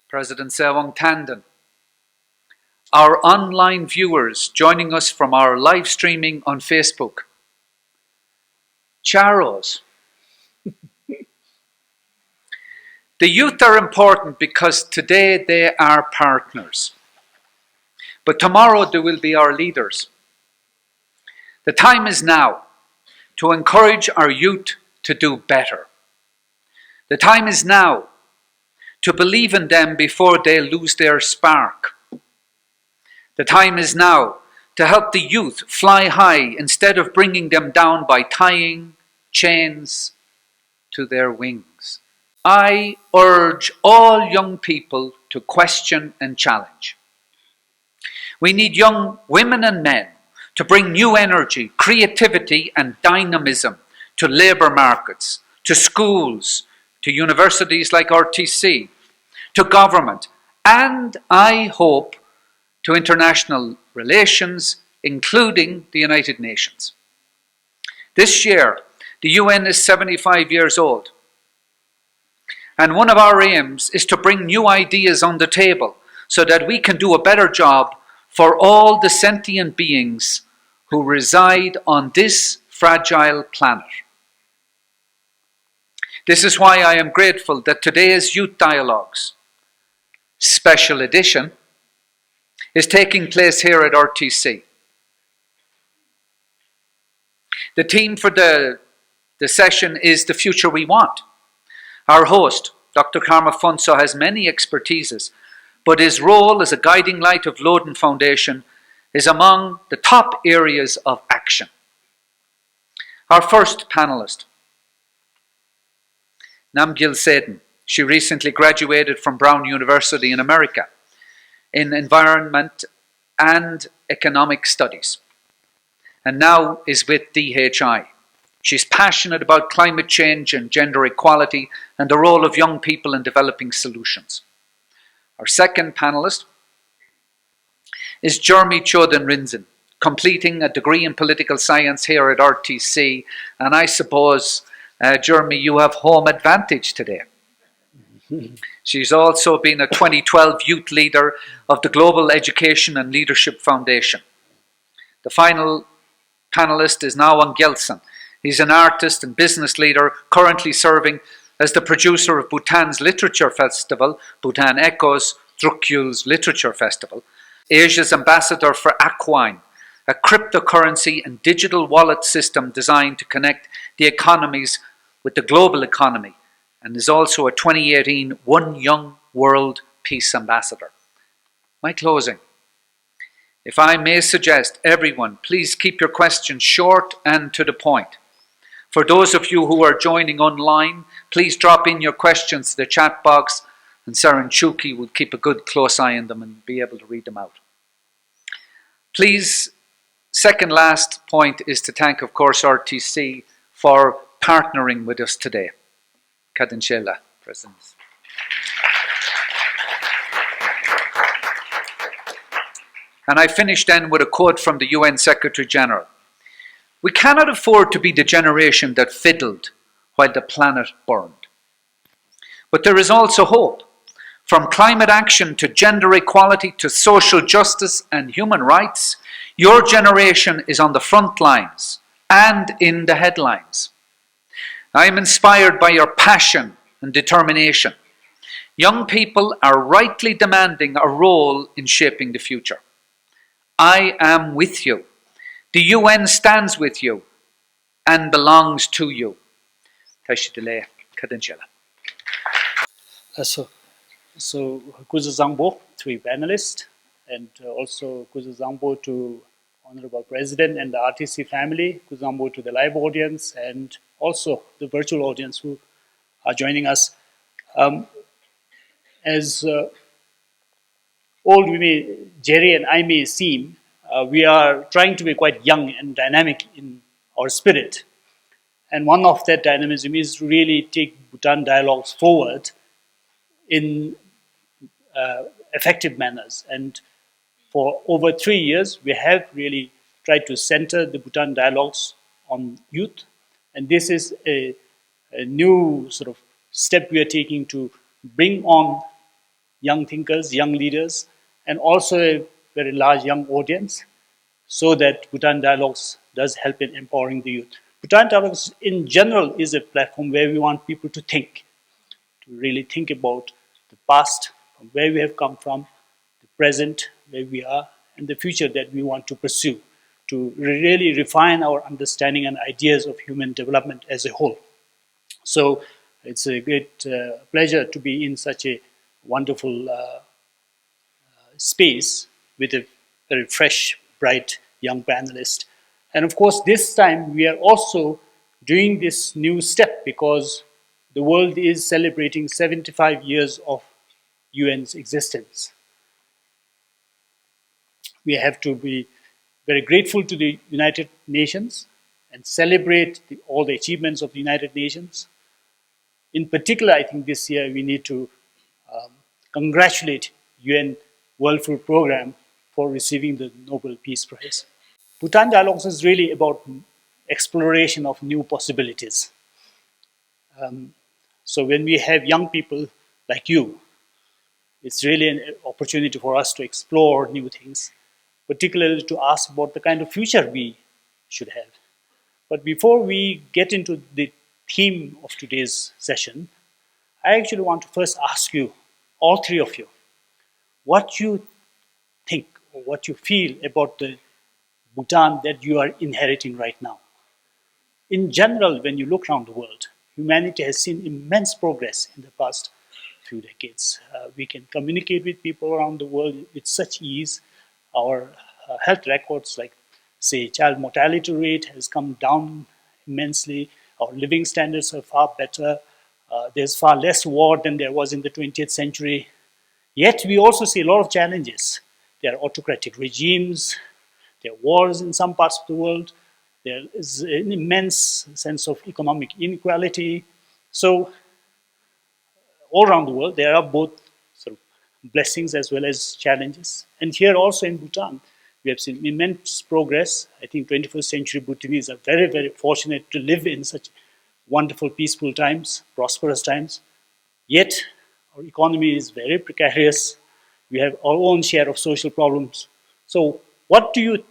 President Ngawang Gyelthsen, our online viewers joining us from our live streaming on Facebook, Charos. The youth are important because today they are partners, but tomorrow they will be our leaders. The time is now to encourage our youth to do better. The time is now to believe in them before they lose their spark. The time is now to help the youth fly high instead of bringing them down by tying chains to their wings. I urge all young people to question and challenge. We need young women and men to bring new energy, creativity and dynamism to labour markets, to schools, to universities like RTC, to government, and I hope to international relations, including the United Nations. This year, the UN is 75 years old, and one of our aims is to bring new ideas on the table so that we can do a better job for all the sentient beings who reside on this fragile planet. This is why I am grateful that today's Youth Dialogues special edition is taking place here at RTC. The theme for the session is The Future We Want. Our host, Dr. Phuntsho, has many expertises, but his role as a guiding light of Loden Foundation is among the top areas of action. Our first panelist, Namgyal Tsheden. She recently graduated from Brown University in America in Environment and Economic Studies, and now is with DHI. She's passionate about climate change and gender equality and the role of young people in developing solutions. Our second panelist is Jurmey Choden Rinzin, completing a degree in political science here at RTC, and I suppose, Jurmey, you have home advantage today. She's also been a 2012 youth leader of the Global Education and Leadership Foundation. The final panelist is Ngawang Gyelthsen. He's an artist and business leader currently serving as the producer of Bhutan's literature festival, Bhutan Echoes, Drukyul's literature festival, Asia's ambassador for Akoin, a cryptocurrency and digital wallet system designed to connect the economies with the global economy, and is also a 2018 One Young World Peace Ambassador. My closing. If I may suggest, everyone, please keep your questions short and to the point. For those of you who are joining online, please drop in your questions to the chat box, and Saren Chuki will keep a good close eye on them and be able to read them out. Please, second last point is to thank, of course, RTC for partnering with us today. Kadinshela, President. And I finish then with a quote from the UN Secretary General. We cannot afford to be the generation that fiddled while the planet burned. But there is also hope. From climate action to gender equality to social justice and human rights, your generation is on the front lines and in the headlines. I am inspired by your passion and determination. Young people are rightly demanding a role in shaping the future. I am with you. The UN stands with you and belongs to you. Tashidile Kadinshela. So Kuzazangbo, three panelists, and also Kuzazangbo to Honorable President and the RTC family, Kuzazangbo to the live audience, and also the virtual audience who are joining us. As old we may, Jerry and I may seem, we are trying to be quite young and dynamic in our spirit. And one of that dynamism is to really take Bhutan dialogues forward in effective manners. And for over 3 years, we have really tried to center the Bhutan dialogues on youth. And this is a new sort of step we are taking to bring on young thinkers, young leaders, and also a very large young audience, so that Bhutan Dialogues does help in empowering the youth. Bhutan Dialogues in general is a platform where we want people to think, to really think about the past, from where we have come from, the present, where we are, and the future that we want to pursue, to really refine our understanding and ideas of human development as a whole. So it's a great pleasure to be in such a wonderful space with a very fresh, bright young panelist. And of course, this time we are also doing this new step because the world is celebrating 75 years of UN's existence. We have to be very grateful to the United Nations and celebrate all the achievements of the United Nations. In particular, I think this year we need to congratulate UN World Food Programme for receiving the Nobel Peace Prize. Bhutan Dialogues is really about exploration of new possibilities. So when we have young people like you, it's really an opportunity for us to explore new things, particularly to ask about the kind of future we should have. But before we get into the theme of today's session, I actually want to first ask you, all three of you, what you think or what you feel about the Bhutan that you are inheriting right now. In general, when you look around the world, humanity has seen immense progress in the past few decades. We can communicate with people around the world with such ease. Our health records, like, say, child mortality rate has come down immensely. Our living standards are far better. There's far less war than there was in the 20th century. Yet we also see a lot of challenges. There are autocratic regimes, there are wars in some parts of the world, there is an immense sense of economic inequality. So all around the world, there are both sort of blessings as well as challenges. And here also in Bhutan, we have seen immense progress. I think 21st century Bhutanese are very, very fortunate to live in such wonderful, peaceful times, prosperous times. Yet, our economy is very precarious. We have our own share of social problems. So, what do you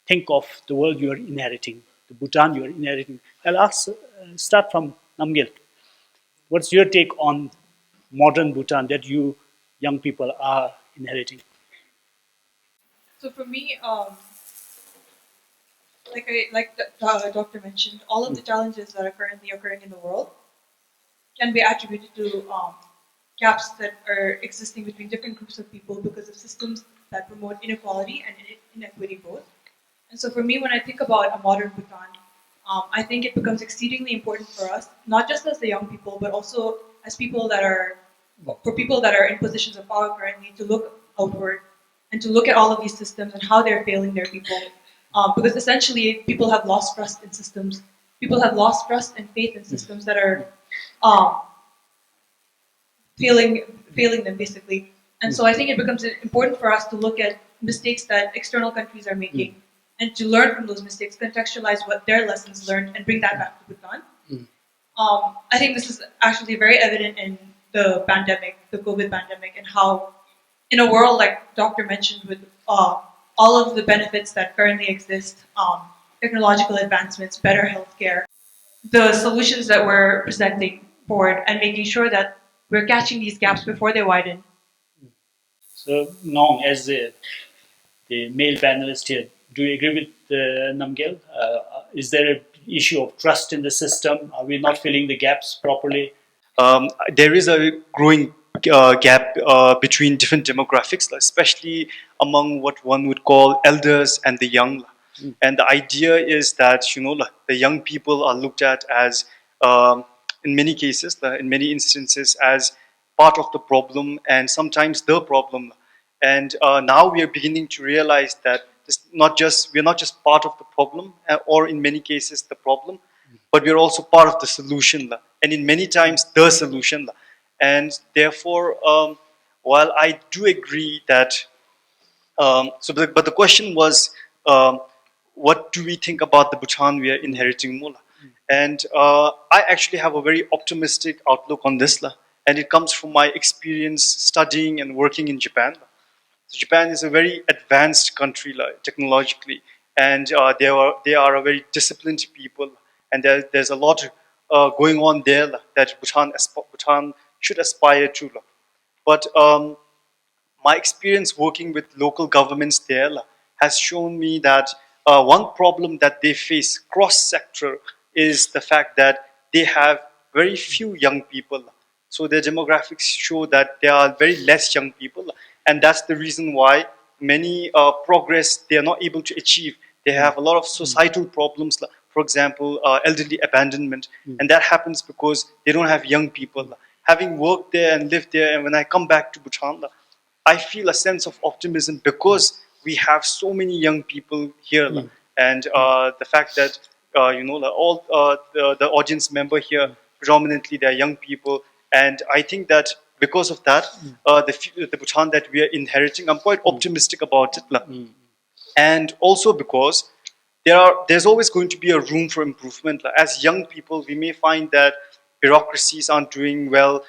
think of the world you are inheriting, the Bhutan you are inheriting? I'll start from Namgyal. What's your take on modern Bhutan that you young people are inheriting? So for me, like the doctor mentioned, all of the challenges that are currently occurring in the world can be attributed to gaps that are existing between different groups of people because of systems that promote inequality and inequity both. And so for me, when I think about a modern Bhutan, I think it becomes exceedingly important for us, not just as the young people, but also as people that are, for people that are in positions of power currently, to look outward and to look at all of these systems and how they're failing their people. Because essentially, people have lost trust in systems. People have lost trust and faith in systems that are um, failing them basically. And so I think it becomes important for us to look at mistakes that external countries are making and to learn from those mistakes, contextualize what their lessons learned, and bring that back to Bhutan. I think this is actually very evident in the pandemic, the COVID pandemic, and how in a world like Doctor mentioned with all of the benefits that currently exist, technological advancements, better healthcare, the solutions that we're presenting forward and making sure that we're catching these gaps before they widen. So, Nong, as the male panelist here, do you agree with Namgyal? Is there an issue of trust in the system? Are we not filling the gaps properly? There is a growing gap between different demographics, especially among what one would call elders and the young. And the idea is that the young people are looked at as, in many cases, in many instances, as part of the problem and sometimes the problem. And now we are beginning to realize that we're not just part of the problem, or in many cases the problem, but we're also part of the solution, and in many times the solution. And therefore, while I do agree that, but the question was, what do we think about the Bhutan we are inheriting, Mula? And I actually have a very optimistic outlook on this, and it comes from my experience studying and working in Japan. So Japan is a very advanced country technologically, and they are a very disciplined people, and there's a lot going on there that Bhutan should aspire to. But my experience working with local governments there has shown me that one problem that they face cross-sector is the fact that they have very few young people. So their demographics show that there are very less young people, and that's the reason why many progress they are not able to achieve. They have a lot of societal problems, for example, elderly abandonment, and that happens because they don't have young people. Having worked there and lived there, and when I come back to Bhutan, I feel a sense of optimism because we have so many young people here, and the fact that all the audience member here predominantly they are young people, and I think that because of that, the Bhutan that we are inheriting, I'm quite optimistic about it, and also because there's always going to be a room for improvement. As young people, we may find that bureaucracies aren't doing well.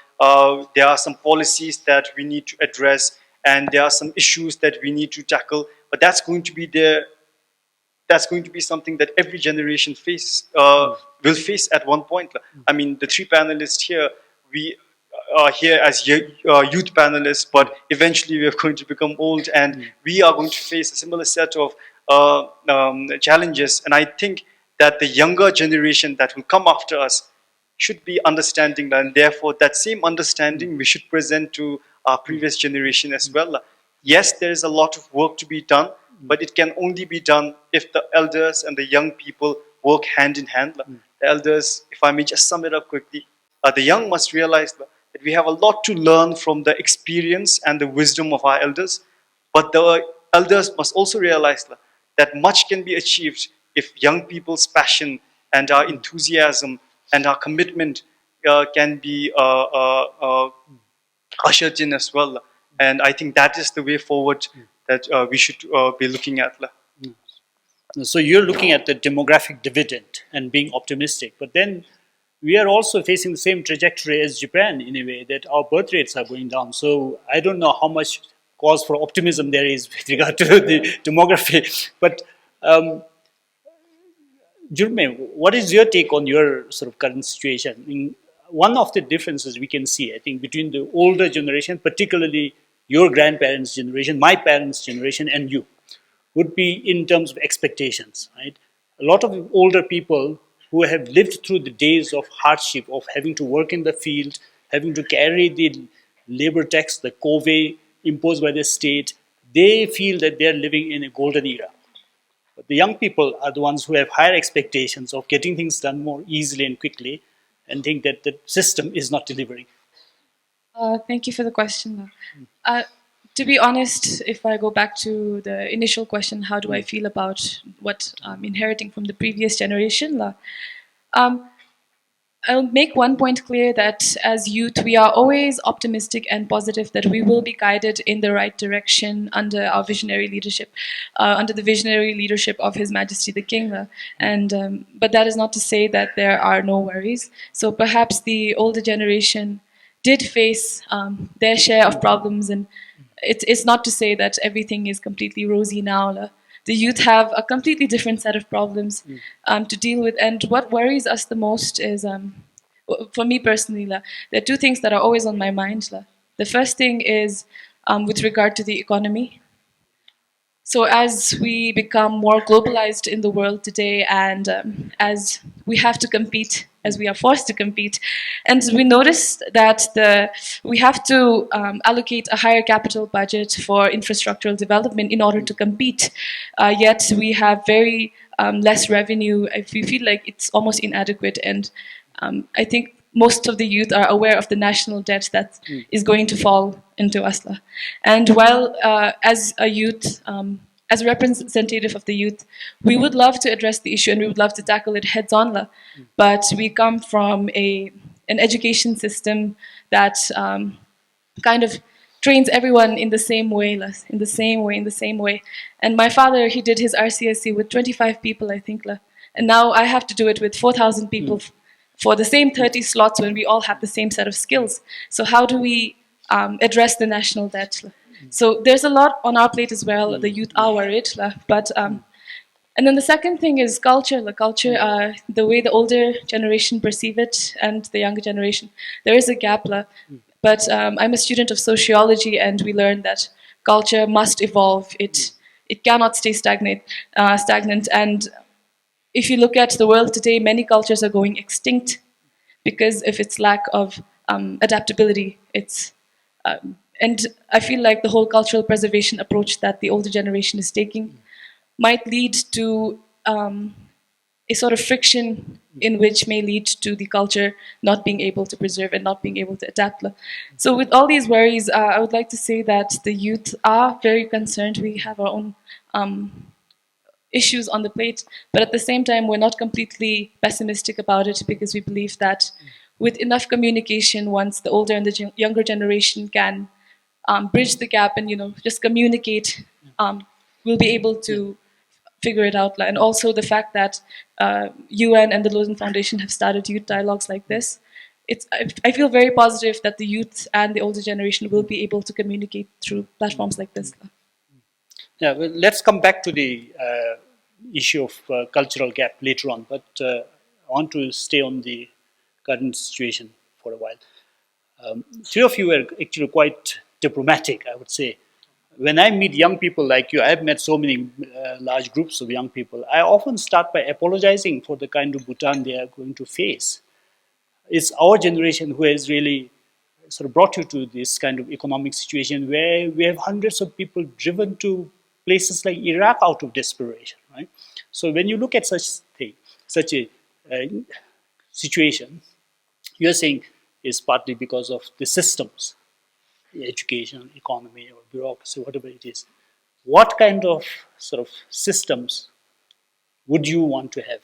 There are some policies that we need to address, and there are some issues that we need to tackle. But that's going to be there. That's going to be something that every generation will face at one point. I mean, the three panelists here, we are here as youth panelists, but eventually we are going to become old, and we are going to face a similar set of challenges. And I think that the younger generation that will come after us should be understanding, and therefore that same understanding we should present to our previous generation as well. Yes, there is a lot of work to be done, but it can only be done if the elders and the young people work hand in hand. The elders, if I may just sum it up quickly, the young must realize that we have a lot to learn from the experience and the wisdom of our elders, but the elders must also realize that much can be achieved if young people's passion and our enthusiasm and our commitment can be ushered in as well. And I think that is the way forward that we should be looking at. So you're looking at the demographic dividend and being optimistic, but then we are also facing the same trajectory as Japan in a way, that our birth rates are going down. So I don't know how much cause for optimism there is with regard to the demography. But Jurmey, what is your take on your sort of current situation? I mean, one of the differences we can see, I think, between the older generation, particularly your grandparents' generation, my parents' generation, and you, would be in terms of expectations, right? A lot of older people who have lived through the days of hardship, of having to work in the field, having to carry the labor tax, the covey imposed by the state, they feel that they're living in a golden era. But the young people are the ones who have higher expectations of getting things done more easily and quickly, and think that the system is not delivering. Thank you for the question. To be honest, if I go back to the initial question, how do I feel about what I'm inheriting from the previous generation? I'll make one point clear, that as youth, we are always optimistic and positive that we will be guided in the right direction under our visionary leadership, under the visionary leadership of His Majesty the King. And but that is not to say that there are no worries. So perhaps the older generation did face their share of problems, and it's not to say that everything is completely rosy now. The youth have a completely different set of problems to deal with. And what worries us the most is, for me personally, there are two things that are always on my mind. The first thing is with regard to the economy. So as we become more globalized in the world today, and as we have to compete, as we are forced to compete, and we notice that we have to allocate a higher capital budget for infrastructural development in order to compete, yet we have very less revenue. We feel like it's almost inadequate, and I think most of the youth are aware of the national debt that is going to fall into us. And while as a youth, as a representative of the youth, we would love to address the issue and we would love to tackle it heads on, but we come from an education system that kind of trains everyone in the same way, in the same way. And my father, he did his RCSC with 25 people, I think, and now I have to do it with 4,000 people for the same 30 slots when we all have the same set of skills. So how do we address the national debt? So there's a lot on our plate as well. The youth are worried, but and then the second thing is culture. The culture, the way the older generation perceive it and the younger generation, there is a gap. But I'm a student of sociology, and we learned that culture must evolve. It cannot stay stagnant. And if you look at the world today, many cultures are going extinct because of its lack of adaptability. And I feel like the whole cultural preservation approach that the older generation is taking might lead to a sort of friction in which may lead to the culture not being able to preserve and not being able to adapt. So with all these worries, I would like to say that the youth are very concerned. We have our own issues on the plate, but at the same time, we're not completely pessimistic about it because we believe that with enough communication, once the older and the younger generation can bridge the gap and just communicate, we'll be able to figure it out. And also the fact that UN and the Loden Foundation have started youth dialogues like this, I feel very positive that the youth and the older generation will be able to communicate through platforms like this. Yeah, well, let's come back to the issue of cultural gap later on, but I want to stay on the current situation for a while. Three of you were actually quite diplomatic, I would say. When I meet young people like you, I've met so many large groups of young people, I often start by apologizing for the kind of Bhutan they are going to face. It's our generation who has really sort of brought you to this kind of economic situation where we have hundreds of people driven to places like Iraq out of desperation, right? So when you look at such a situation, you're saying is partly because of the systems, education, economy, or bureaucracy, whatever it is. What kind of sort of systems would you want to have?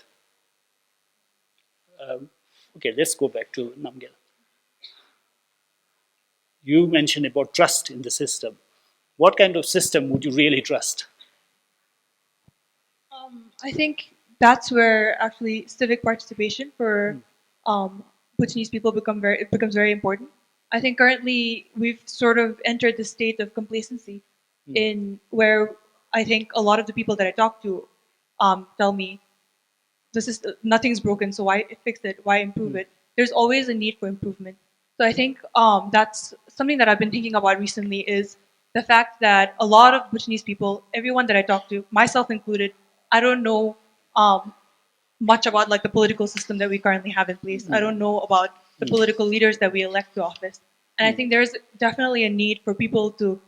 Okay, let's go back to Namgyal. You mentioned about trust in the system. What kind of system would you really trust? I think that's where actually civic participation for Bhutanese people becomes very important. I think currently we've sort of entered the state of complacency in where I think a lot of the people that I talk to tell me nothing's broken, so why fix it? Why improve it? There's always a need for improvement. So I think that's something that I've been thinking about recently is the fact that a lot of Bhutanese people, everyone that I talk to, myself included, I don't know much about like the political system that we currently have in place. I don't know about the political leaders that we elect to office. And I think there's definitely a need for people to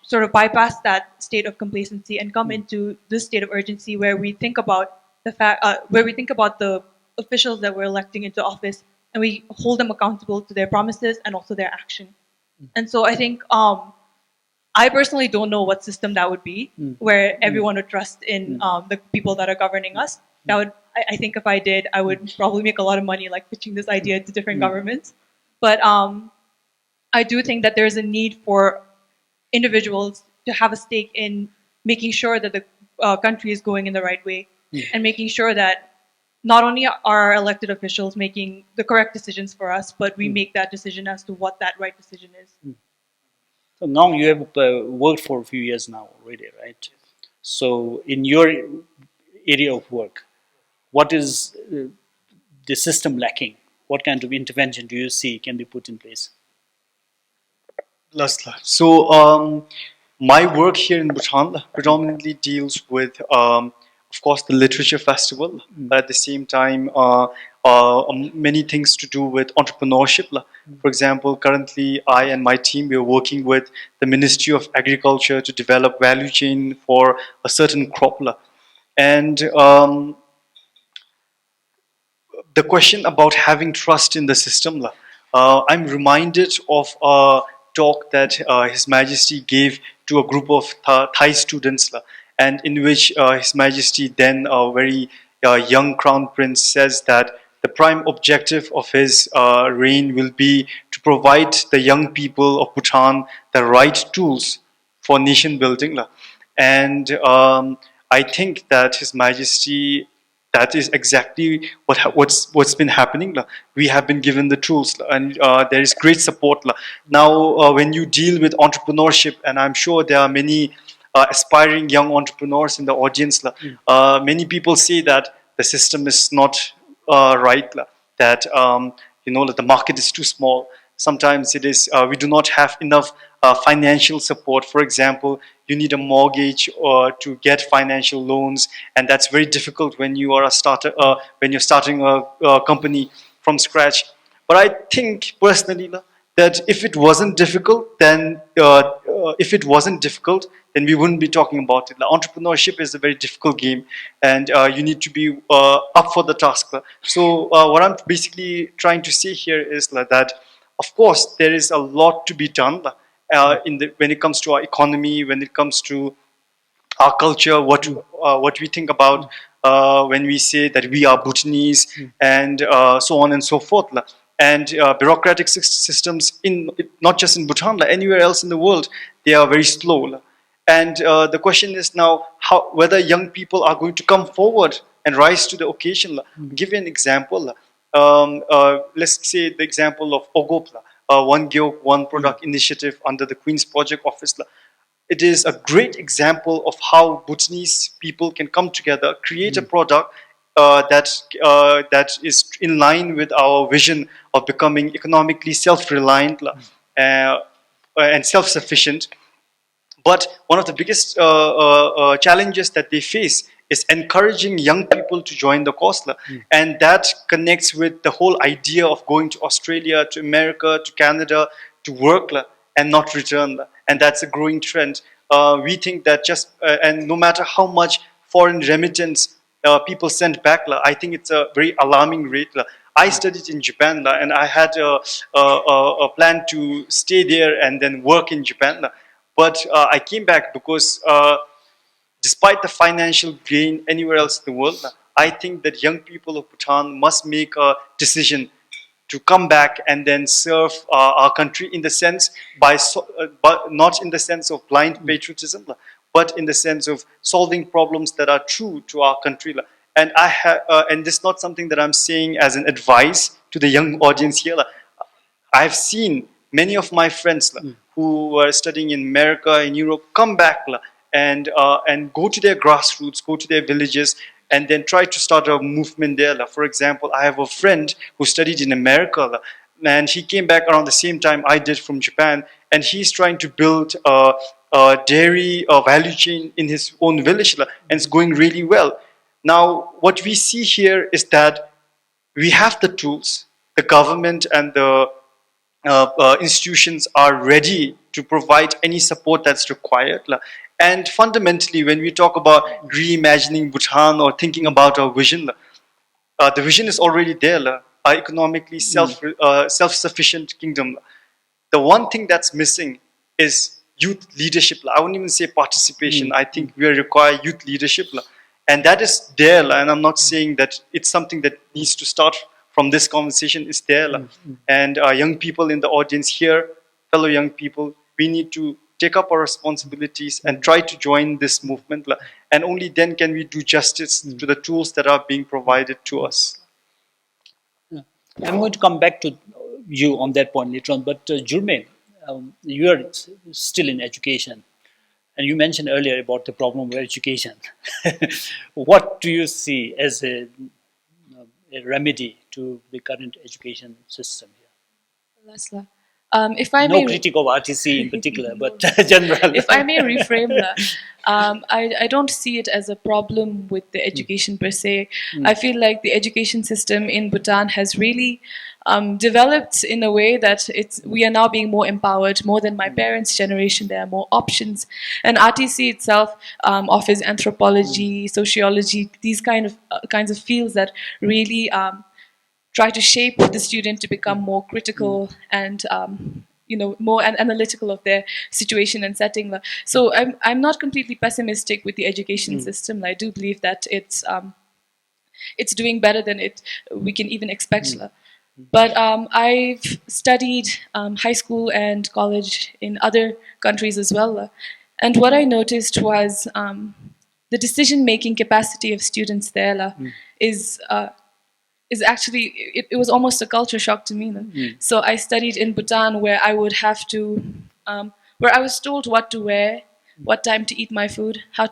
sort of bypass that state of complacency and come into this state of urgency where we think about the officials that we're electing into office and we hold them accountable to their promises and also their action. And so I think I personally don't know what system that would be, where everyone would trust in the people that are governing us. I think if I did, I would probably make a lot of money, like pitching this idea to different governments. But I do think that there's a need for individuals to have a stake in making sure that the country is going in the right way, and making sure that not only are our elected officials making the correct decisions for us, but we make that decision as to what that right decision is. So now you have worked for a few years now already, right? So in your area of work, what is the system lacking? What kind of intervention do you see can be put in place? So my work here in Bhutan predominantly deals with, of course, the literature festival, but at the same time, many things to do with entrepreneurship. For example, currently I and my team, we are working with the Ministry of Agriculture to develop value chain for a certain crop. And the question about having trust in the system, I'm reminded of a talk that His Majesty gave to a group of Thai students, and in which His Majesty, then a very young Crown Prince, says that the prime objective of his reign will be to provide the young people of Bhutan the right tools for nation building. And I think that His Majesty That is exactly what's been happening. We have been given the tools, and there is great support. Now, when you deal with entrepreneurship, and I'm sure there are many aspiring young entrepreneurs in the audience, many people say that the system is not right, that that the market is too small. Sometimes it is we do not have enough financial support. For example, you need a mortgage or to get financial loans, and that's very difficult when you are a starter, when you're starting a company from scratch. But I think personally that if it wasn't difficult, then we wouldn't be talking about it. Entrepreneurship is a very difficult game, and you need to be up for the task. So what I'm basically trying to say here is that, of course, there is a lot to be done when it comes to our economy, when it comes to our culture, what we think about when we say that we are Bhutanese, and so on and so forth. And bureaucratic systems not just in Bhutan, anywhere else in the world, they are very slow. And the question is now whether young people are going to come forward and rise to the occasion. Give you an example. Let's say the example of OGOP, One Gyok, One Product initiative under the Queen's Project Office. It is a great example of how Bhutanese people can come together, create a product that is in line with our vision of becoming economically self-reliant and self-sufficient. But one of the biggest challenges that they face is encouraging young people to join the cause. And that connects with the whole idea of going to Australia, to America, to Canada, to work and not return. And that's a growing trend. We think that and no matter how much foreign remittance people send back, I think it's a very alarming rate. I studied in Japan, and I had a plan to stay there and then work in Japan. But I came back because despite the financial gain anywhere else in the world, I think that young people of Bhutan must make a decision to come back and then serve our country in the sense but not in the sense of blind patriotism, but in the sense of solving problems that are true to our country. And and this is not something that I'm saying as an advice to the young audience here. I've seen many of my friends who were studying in America, in Europe, come back and go to their grassroots, go to their villages, and then try to start a movement there. For example, I have a friend who studied in America, and he came back around the same time I did from Japan, and he's trying to build a dairy value chain in his own village, and it's going really well. Now, what we see here is that we have the tools, the government and the institutions are ready to provide any support that's required. And fundamentally, when we talk about reimagining Bhutan or thinking about our vision, the vision is already there. Our economically self-sufficient kingdom. The one thing that's missing is youth leadership. I wouldn't even say participation. I think we require youth leadership. And that is there. And I'm not saying that it's something that needs to start from this conversation. Is there. And young people in the audience here, fellow young people, we need to take up our responsibilities and try to join this movement. And only then can we do justice to the tools that are being provided to us. I'm going to come back to you on that point later on. But Jurmey, you are still in education. And you mentioned earlier about the problem of education. What do you see as a remedy to the current education system here? Lasla. If I no may critique of RTC in particular, but general. If I may reframe that, I don't see it as a problem with the education per se. I feel like the education system in Bhutan has really developed in a way that we are now being more empowered, more than my parents' generation. There are more options. And RTC itself offers anthropology, sociology, these kinds of fields that really try to shape the student to become more critical and more analytical of their situation and setting. So I'm not completely pessimistic with the education system. I do believe that it's doing better than we can even expect. But I've studied high school and college in other countries as well. And what I noticed was the decision-making capacity of students there is actually, it was almost a culture shock to me. So I studied in Bhutan, where I would have to, where I was told what to wear, what time to eat my food, how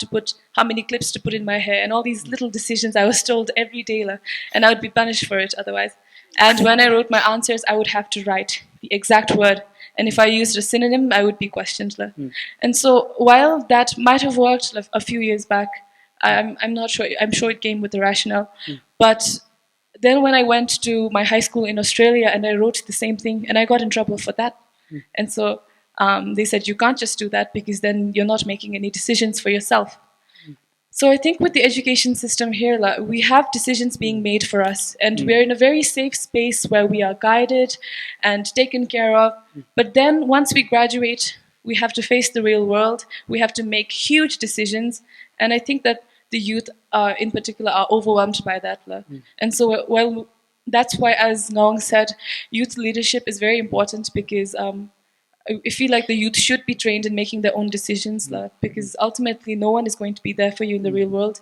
many clips to put in my hair, and all these little decisions I was told every day, and I would be punished for it otherwise. And when I wrote my answers, I would have to write the exact word, and if I used a synonym, I would be questioned. And so while that might have worked a few years back, I'm not sure. I'm sure it came with the rationale, but then when I went to my high school in Australia and I wrote the same thing, and I got in trouble for that. And so they said, you can't just do that because then you're not making any decisions for yourself. So I think with the education system here, we have decisions being made for us, and we're in a very safe space where we are guided and taken care of. But then once we graduate, we have to face the real world. We have to make huge decisions. And I think that the youth in particular are overwhelmed by that. And so, well, that's why, as Ngawang said, youth leadership is very important, because I feel like the youth should be trained in making their own decisions, because ultimately no one is going to be there for you in the real world.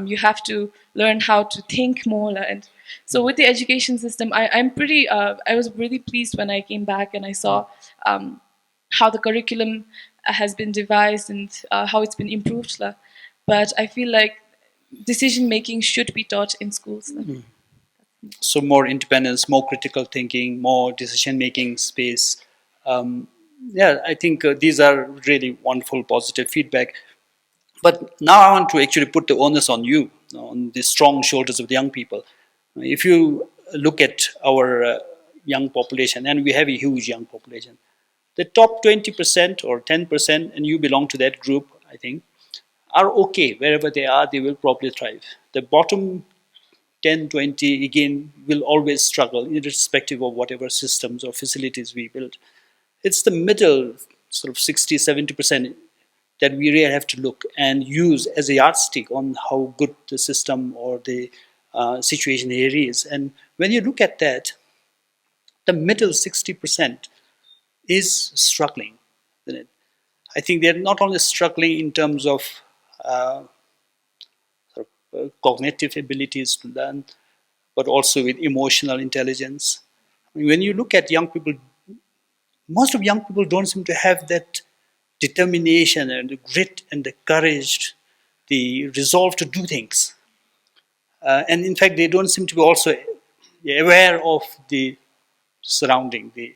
You have to learn how to think more. And so with the education system, I was really pleased when I came back and I saw how the curriculum has been devised and how it's been improved. But I feel like decision-making should be taught in schools. So more independence, more critical thinking, more decision-making space. I think these are really wonderful, positive feedback. But now I want to actually put the onus on you, on the strong shoulders of the young people. If you look at our young population, and we have a huge young population, the top 20% or 10%, and you belong to that group, I think, are okay. Wherever they are, they will probably thrive. The bottom 10, 20, again, will always struggle, irrespective of whatever systems or facilities we build. It's the middle, sort of 60, 70%, that we really have to look and use as a yardstick on how good the system or the situation here is. And when you look at that, the middle 60% is struggling. Isn't it? I think they're not only struggling in terms of cognitive abilities to learn, but also with emotional intelligence. I mean, when you look at young people, most of young people don't seem to have that determination and the grit and the courage, the resolve to do things. And in fact, they don't seem to be also aware of the surrounding, the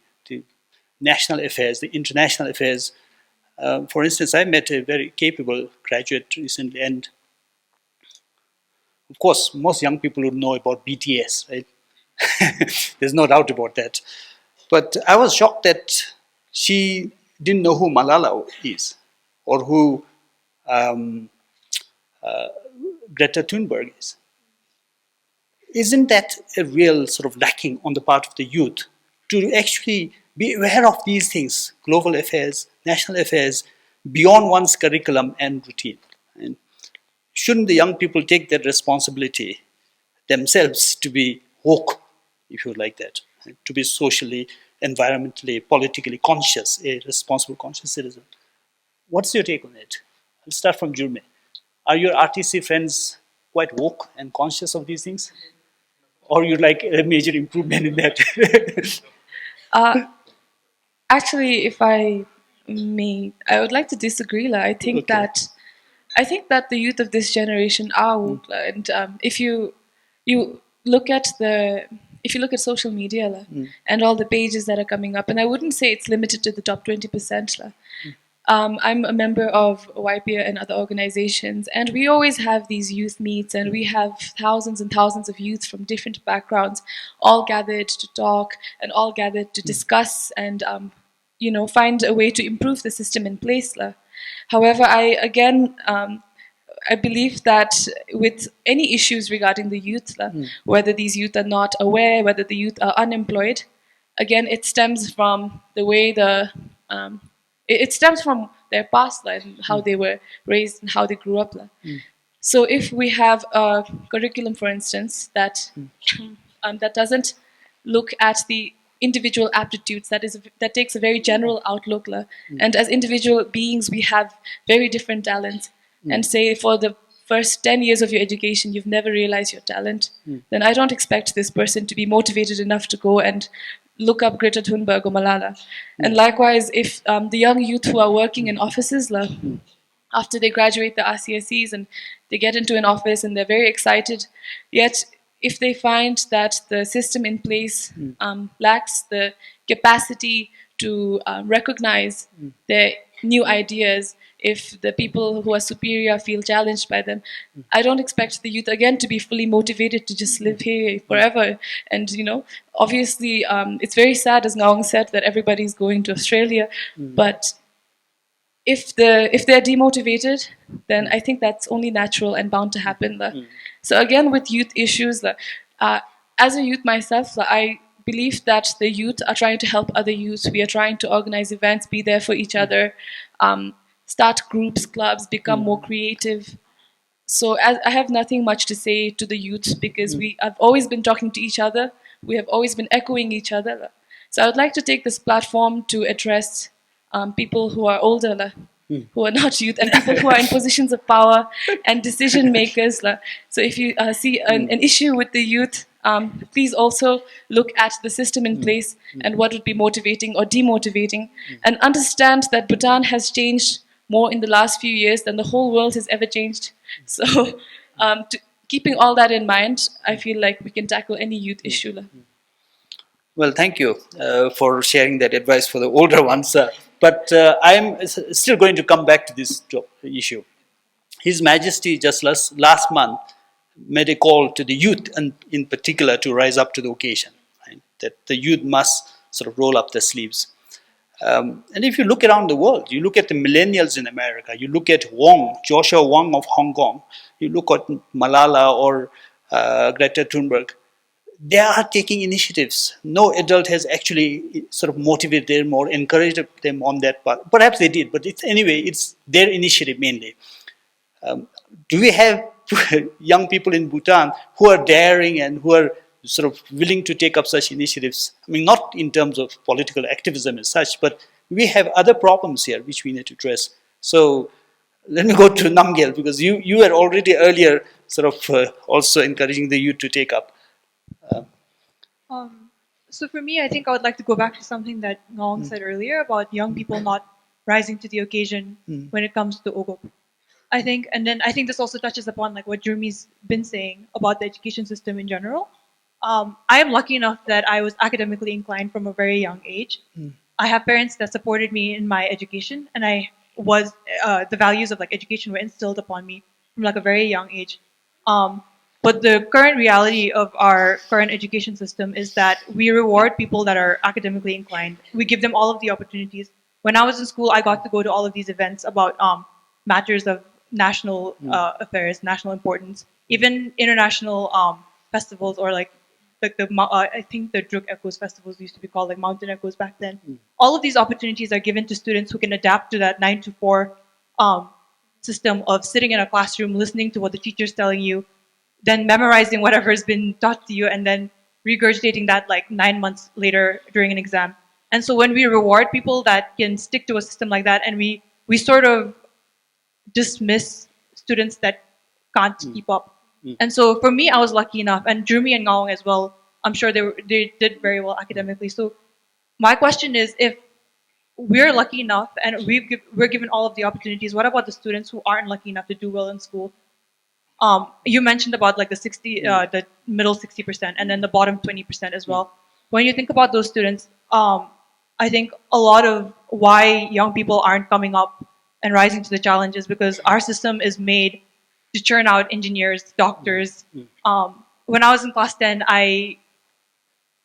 national affairs, the international affairs. For instance, I met a very capable graduate recently, and of course, most young people would know about BTS, right? There's no doubt about that. But I was shocked that she didn't know who Malala is, or who Greta Thunberg is. Isn't that a real sort of lacking on the part of the youth to actually be aware of these things, global affairs, national affairs, beyond one's curriculum and routine? And shouldn't the young people take that responsibility themselves to be woke, if you like that, right? To be socially, environmentally, politically conscious, a responsible, conscious citizen? What's your take on it? I'll start from Jurmey. Are your RTC friends quite woke and conscious of these things? Or you'd like a major improvement in that? Actually, if I may, I would like to disagree. I think that the youth of this generation are woke, and if you look at social media and all the pages that are coming up, and I wouldn't say it's limited to the top 20%. I'm a member of YPA and other organizations, and we always have these youth meets, and we have thousands and thousands of youth from different backgrounds, all gathered to talk and all gathered to discuss and find a way to improve the system in place. However, I believe that with any issues regarding the youth, whether these youth are not aware, whether the youth are unemployed, again, it stems from the way it stems from their past life and how they were raised and how they grew up. So if we have a curriculum, for instance, that doesn't look at the individual aptitudes, that takes a very general outlook, and as individual beings we have very different talents, and say for first 10 years of your education, you've never realized your talent, then I don't expect this person to be motivated enough to go and look up Greta Thunberg or Malala. And likewise, if the young youth who are working in offices, after they graduate the RCSEs and they get into an office and they're very excited, yet if they find that the system in place lacks the capacity to recognize their new ideas, if the people who are superior feel challenged by them, I don't expect the youth again to be fully motivated to just live here forever. And obviously, it's very sad, as Ngawang said, that everybody's going to Australia, but if they're demotivated, then I think that's only natural and bound to happen. So again, with youth issues, as a youth myself, I believe that the youth are trying to help other youth. We are trying to organize events, be there for each other, start groups, clubs, become more creative. So I have nothing much to say to the youth because we have always been talking to each other. We have always been echoing each other. So I would like to take this platform to address people who are older, who are not youth, and people who are in positions of power and decision makers. So if you see an issue with the youth, please also look at the system in place and what would be motivating or demotivating, and understand that Bhutan has changed more in the last few years than the whole world has ever changed. So keeping all that in mind, I feel like we can tackle any youth issue. Well, thank you for sharing that advice for the older ones. But I'm still going to come back to this issue. His Majesty just last month made a call to the youth, and in particular, to rise up to the occasion. Right? That the youth must sort of roll up their sleeves. And if you look around the world, you look at the millennials in America, you look at Joshua Wong of Hong Kong, you look at Malala or Greta Thunberg, they are taking initiatives. No adult has actually sort of motivated them or encouraged them on that path. Perhaps they did, but it's their initiative mainly. Do we have young people in Bhutan who are daring and who are sort of willing to take up such initiatives? I mean, not in terms of political activism as such, but we have other problems here which we need to address. So let me go to Namgyal, because you were already earlier sort of also encouraging the youth to take up. So for me, I think I would like to go back to something that Ngawang said earlier about young people not rising to the occasion when it comes to Ogop. I think this also touches upon like what Jurmey's been saying about the education system in general. I am lucky enough that I was academically inclined from a very young age. I have parents that supported me in my education, and the values of like education were instilled upon me from like a very young age. But the current reality of our current education system is that we reward people that are academically inclined. We give them all of the opportunities. When I was in school, I got to go to all of these events about matters of national affairs, national importance, even international festivals, or like I think the Druk Echoes festivals used to be called like Mountain Echoes back then. All of these opportunities are given to students who can adapt to that 9 to 4 system of sitting in a classroom, listening to what the teacher's telling you, then memorizing whatever's been taught to you, and then regurgitating that like 9 months later during an exam. And so when we reward people that can stick to a system like that, and we sort of dismiss students that can't keep up. And so for me, I was lucky enough, and Jurmey and Ngawang as well, I'm sure they did very well academically. So my question is, if we're lucky enough and we're given all of the opportunities, what about the students who aren't lucky enough to do well in school? You mentioned about like the middle 60% and then the bottom 20% as well. When you think about those students, I think a lot of why young people aren't coming up and rising to the challenge is because our system is made to churn out engineers, doctors. When I was in class 10, I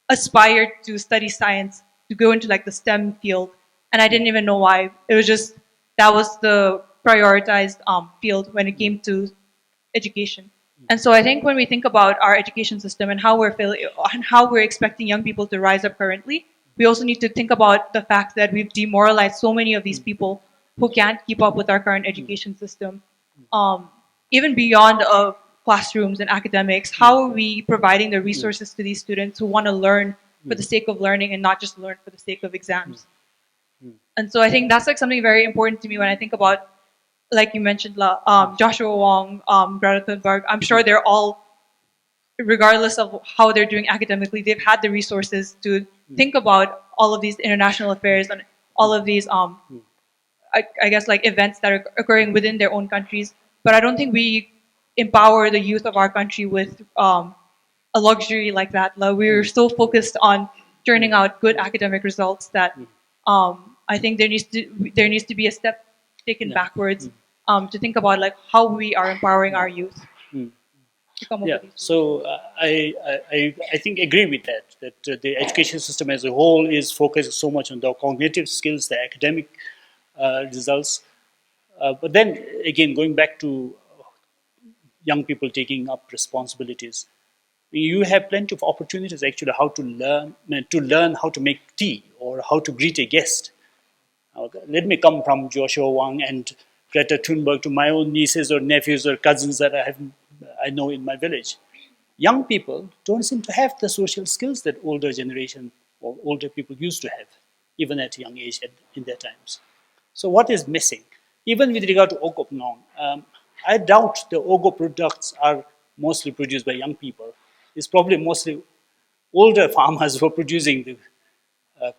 aspired to study science, to go into like the STEM field, and I didn't even know why. It was just that was the prioritized field when it came to education. And so I think when we think about our education system and how we're expecting young people to rise up currently, we also need to think about the fact that we've demoralized so many of these people who can't keep up with our current education system. Even beyond classrooms and academics, how are we providing the resources to these students who want to learn for the sake of learning and not just learn for the sake of exams? And so I think that's like something very important to me when I think about like you mentioned, Joshua Wong, Greta Thunberg, I'm sure they're all, regardless of how they're doing academically, they've had the resources to think about all of these international affairs and all of these, I guess, like events that are occurring within their own countries. But I don't think we empower the youth of our country with a luxury like that. Like, we're so focused on turning out good academic results that I think there needs to be a step taken backwards to think about like how we are empowering our youth. To come up Yeah, with these. so I think agree with that the education system as a whole is focused so much on the cognitive skills, the academic results. But then again, going back to young people taking up responsibilities, you have plenty of opportunities actually how to learn how to make tea or how to greet a guest. Let me come from Joshua Wong and Greta Thunberg to my own nieces or nephews or cousins that I know in my village. Young people don't seem to have the social skills that older generation or older people used to have, even at a young age in their times. So what is missing? Even with regard to Ogop Nong, I doubt the Ogo products are mostly produced by young people. It's probably mostly older farmers who are producing the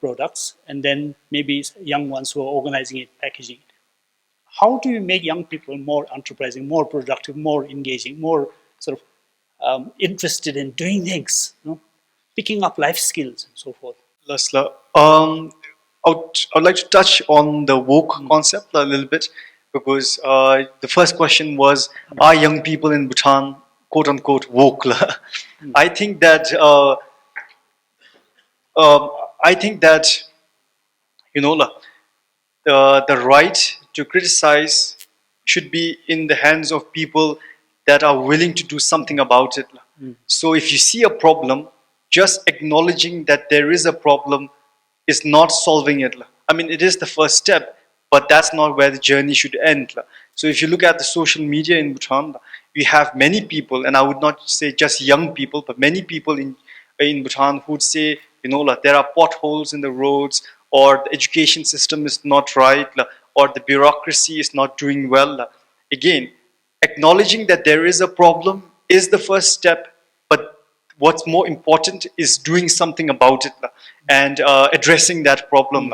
products, and then maybe young ones who are organizing it, packaging it. How do you make young people more enterprising, more productive, more engaging, more sort of interested in doing things, picking up life skills and so forth? Lasla, I would like to touch on the woke concept a little bit because the first question was, are young people in Bhutan quote unquote woke? I think that I think that you know the right to criticize should be in the hands of people that are willing to do something about it. So if you see a problem, just acknowledging that there is a problem is not solving it. I mean, it is the first step, but that's not where the journey should end. So if you look at the social media in Bhutan, we have many people, and I would not say just young people, but many people in Bhutan who would say, there are potholes in the roads, or the education system is not right, or the bureaucracy is not doing well. Again, acknowledging that there is a problem is the first step, but what's more important is doing something about it and addressing that problem.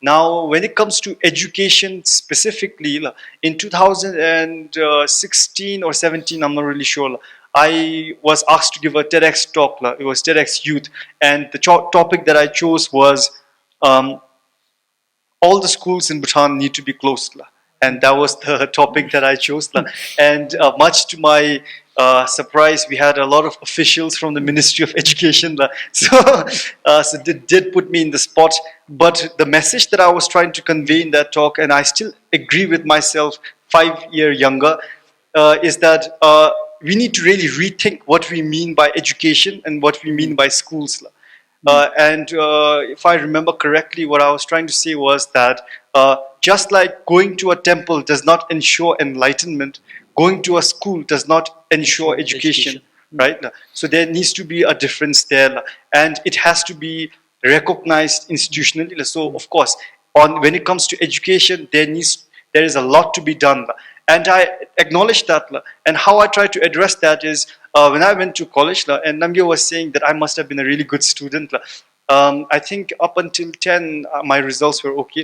Now, when it comes to education specifically, in 2016 or 17, I'm not really sure, I was asked to give a TEDx talk. It was TEDx Youth, and the topic that I chose was um, all the schools in Bhutan need to be closed. And that was the topic that I chose. And much to my surprise, we had a lot of officials from the Ministry of Education. So they did put me in the spot. But the message that I was trying to convey in that talk, and I still agree with myself 5 years younger, is that we need to really rethink what we mean by education and what we mean by schools. And if I remember correctly, what I was trying to say was that just like going to a temple does not ensure enlightenment, going to a school does not ensure education, right? So there needs to be a difference there, and it has to be recognized institutionally. So of course, when it comes to education, there is a lot to be done. And I acknowledge that. And how I try to address that is when I went to college, and Namgyal was saying that I must have been a really good student. I think up until 10, my results were okay.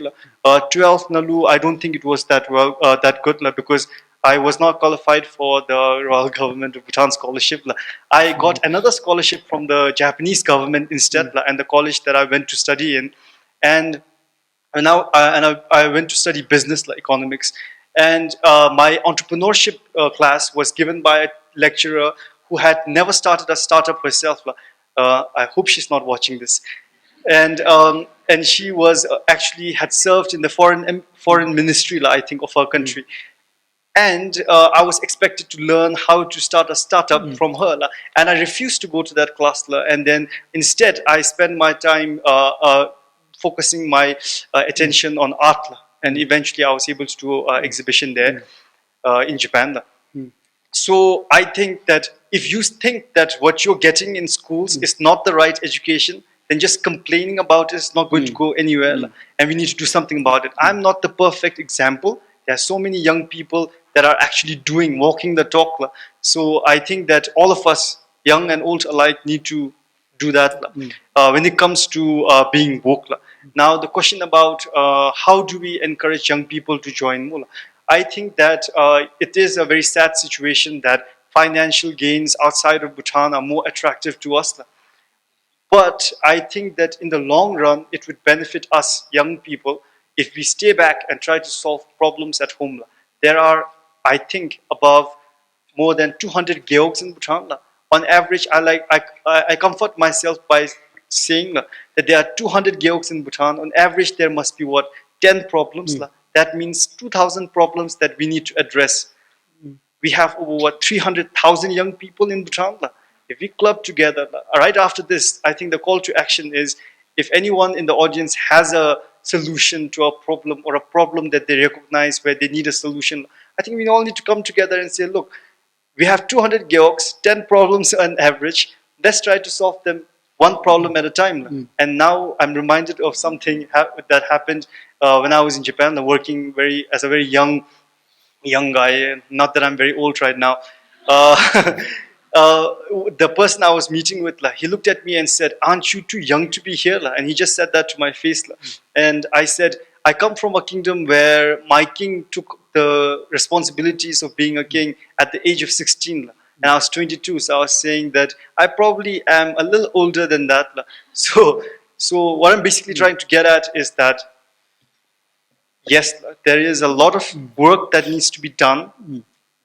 12, Nalu, I don't think it was that good because I was not qualified for the Royal Government of Bhutan scholarship. I got another scholarship from the Japanese government instead, and the college that I went to study in. And now I went to study business, economics. And my entrepreneurship class was given by a lecturer who had never started a startup herself. I hope she's not watching this. And she was actually had served in the foreign ministry, I think, of her country. And I was expected to learn how to start a startup from her. And I refused to go to that class. And then instead, I spent my time focusing my attention on art. And eventually, I was able to do an exhibition there in Japan. So I think that if you think that what you're getting in schools is not the right education, then just complaining about it is not going to go anywhere. And we need to do something about it. I'm not the perfect example. There are so many young people that are actually walking the talk. La. So I think that all of us, young and old alike, need to do that when it comes to being woke. Now the question about how do we encourage young people to join Mula? I think that it is a very sad situation that financial gains outside of Bhutan are more attractive to us. But I think that in the long run, it would benefit us young people if we stay back and try to solve problems at home. There are, I think, above more than 200 geogs in Bhutan. On average, I comfort myself by saying that there are 200 geogs in Bhutan. On average, there must be 10 problems. That means 2,000 problems that we need to address. We have over 300,000 young people in Bhutan. If we club together, right after this, I think the call to action is if anyone in the audience has a solution to a problem or a problem that they recognize where they need a solution, I think we all need to come together and say, look, we have 200 geogs, 10 problems on average. Let's try to solve them one problem at a time. And now I'm reminded of something that happened when I was in Japan, working as a very young guy. Not that I'm very old right now. The person I was meeting with, he looked at me and said, "Aren't you too young to be here?" And he just said that to my face. And I said, I come from a kingdom where my king took the responsibilities of being a king at the age of 16. And I was 22, so I was saying that I probably am a little older than that. So what I'm basically trying to get at is that yes, there is a lot of work that needs to be done.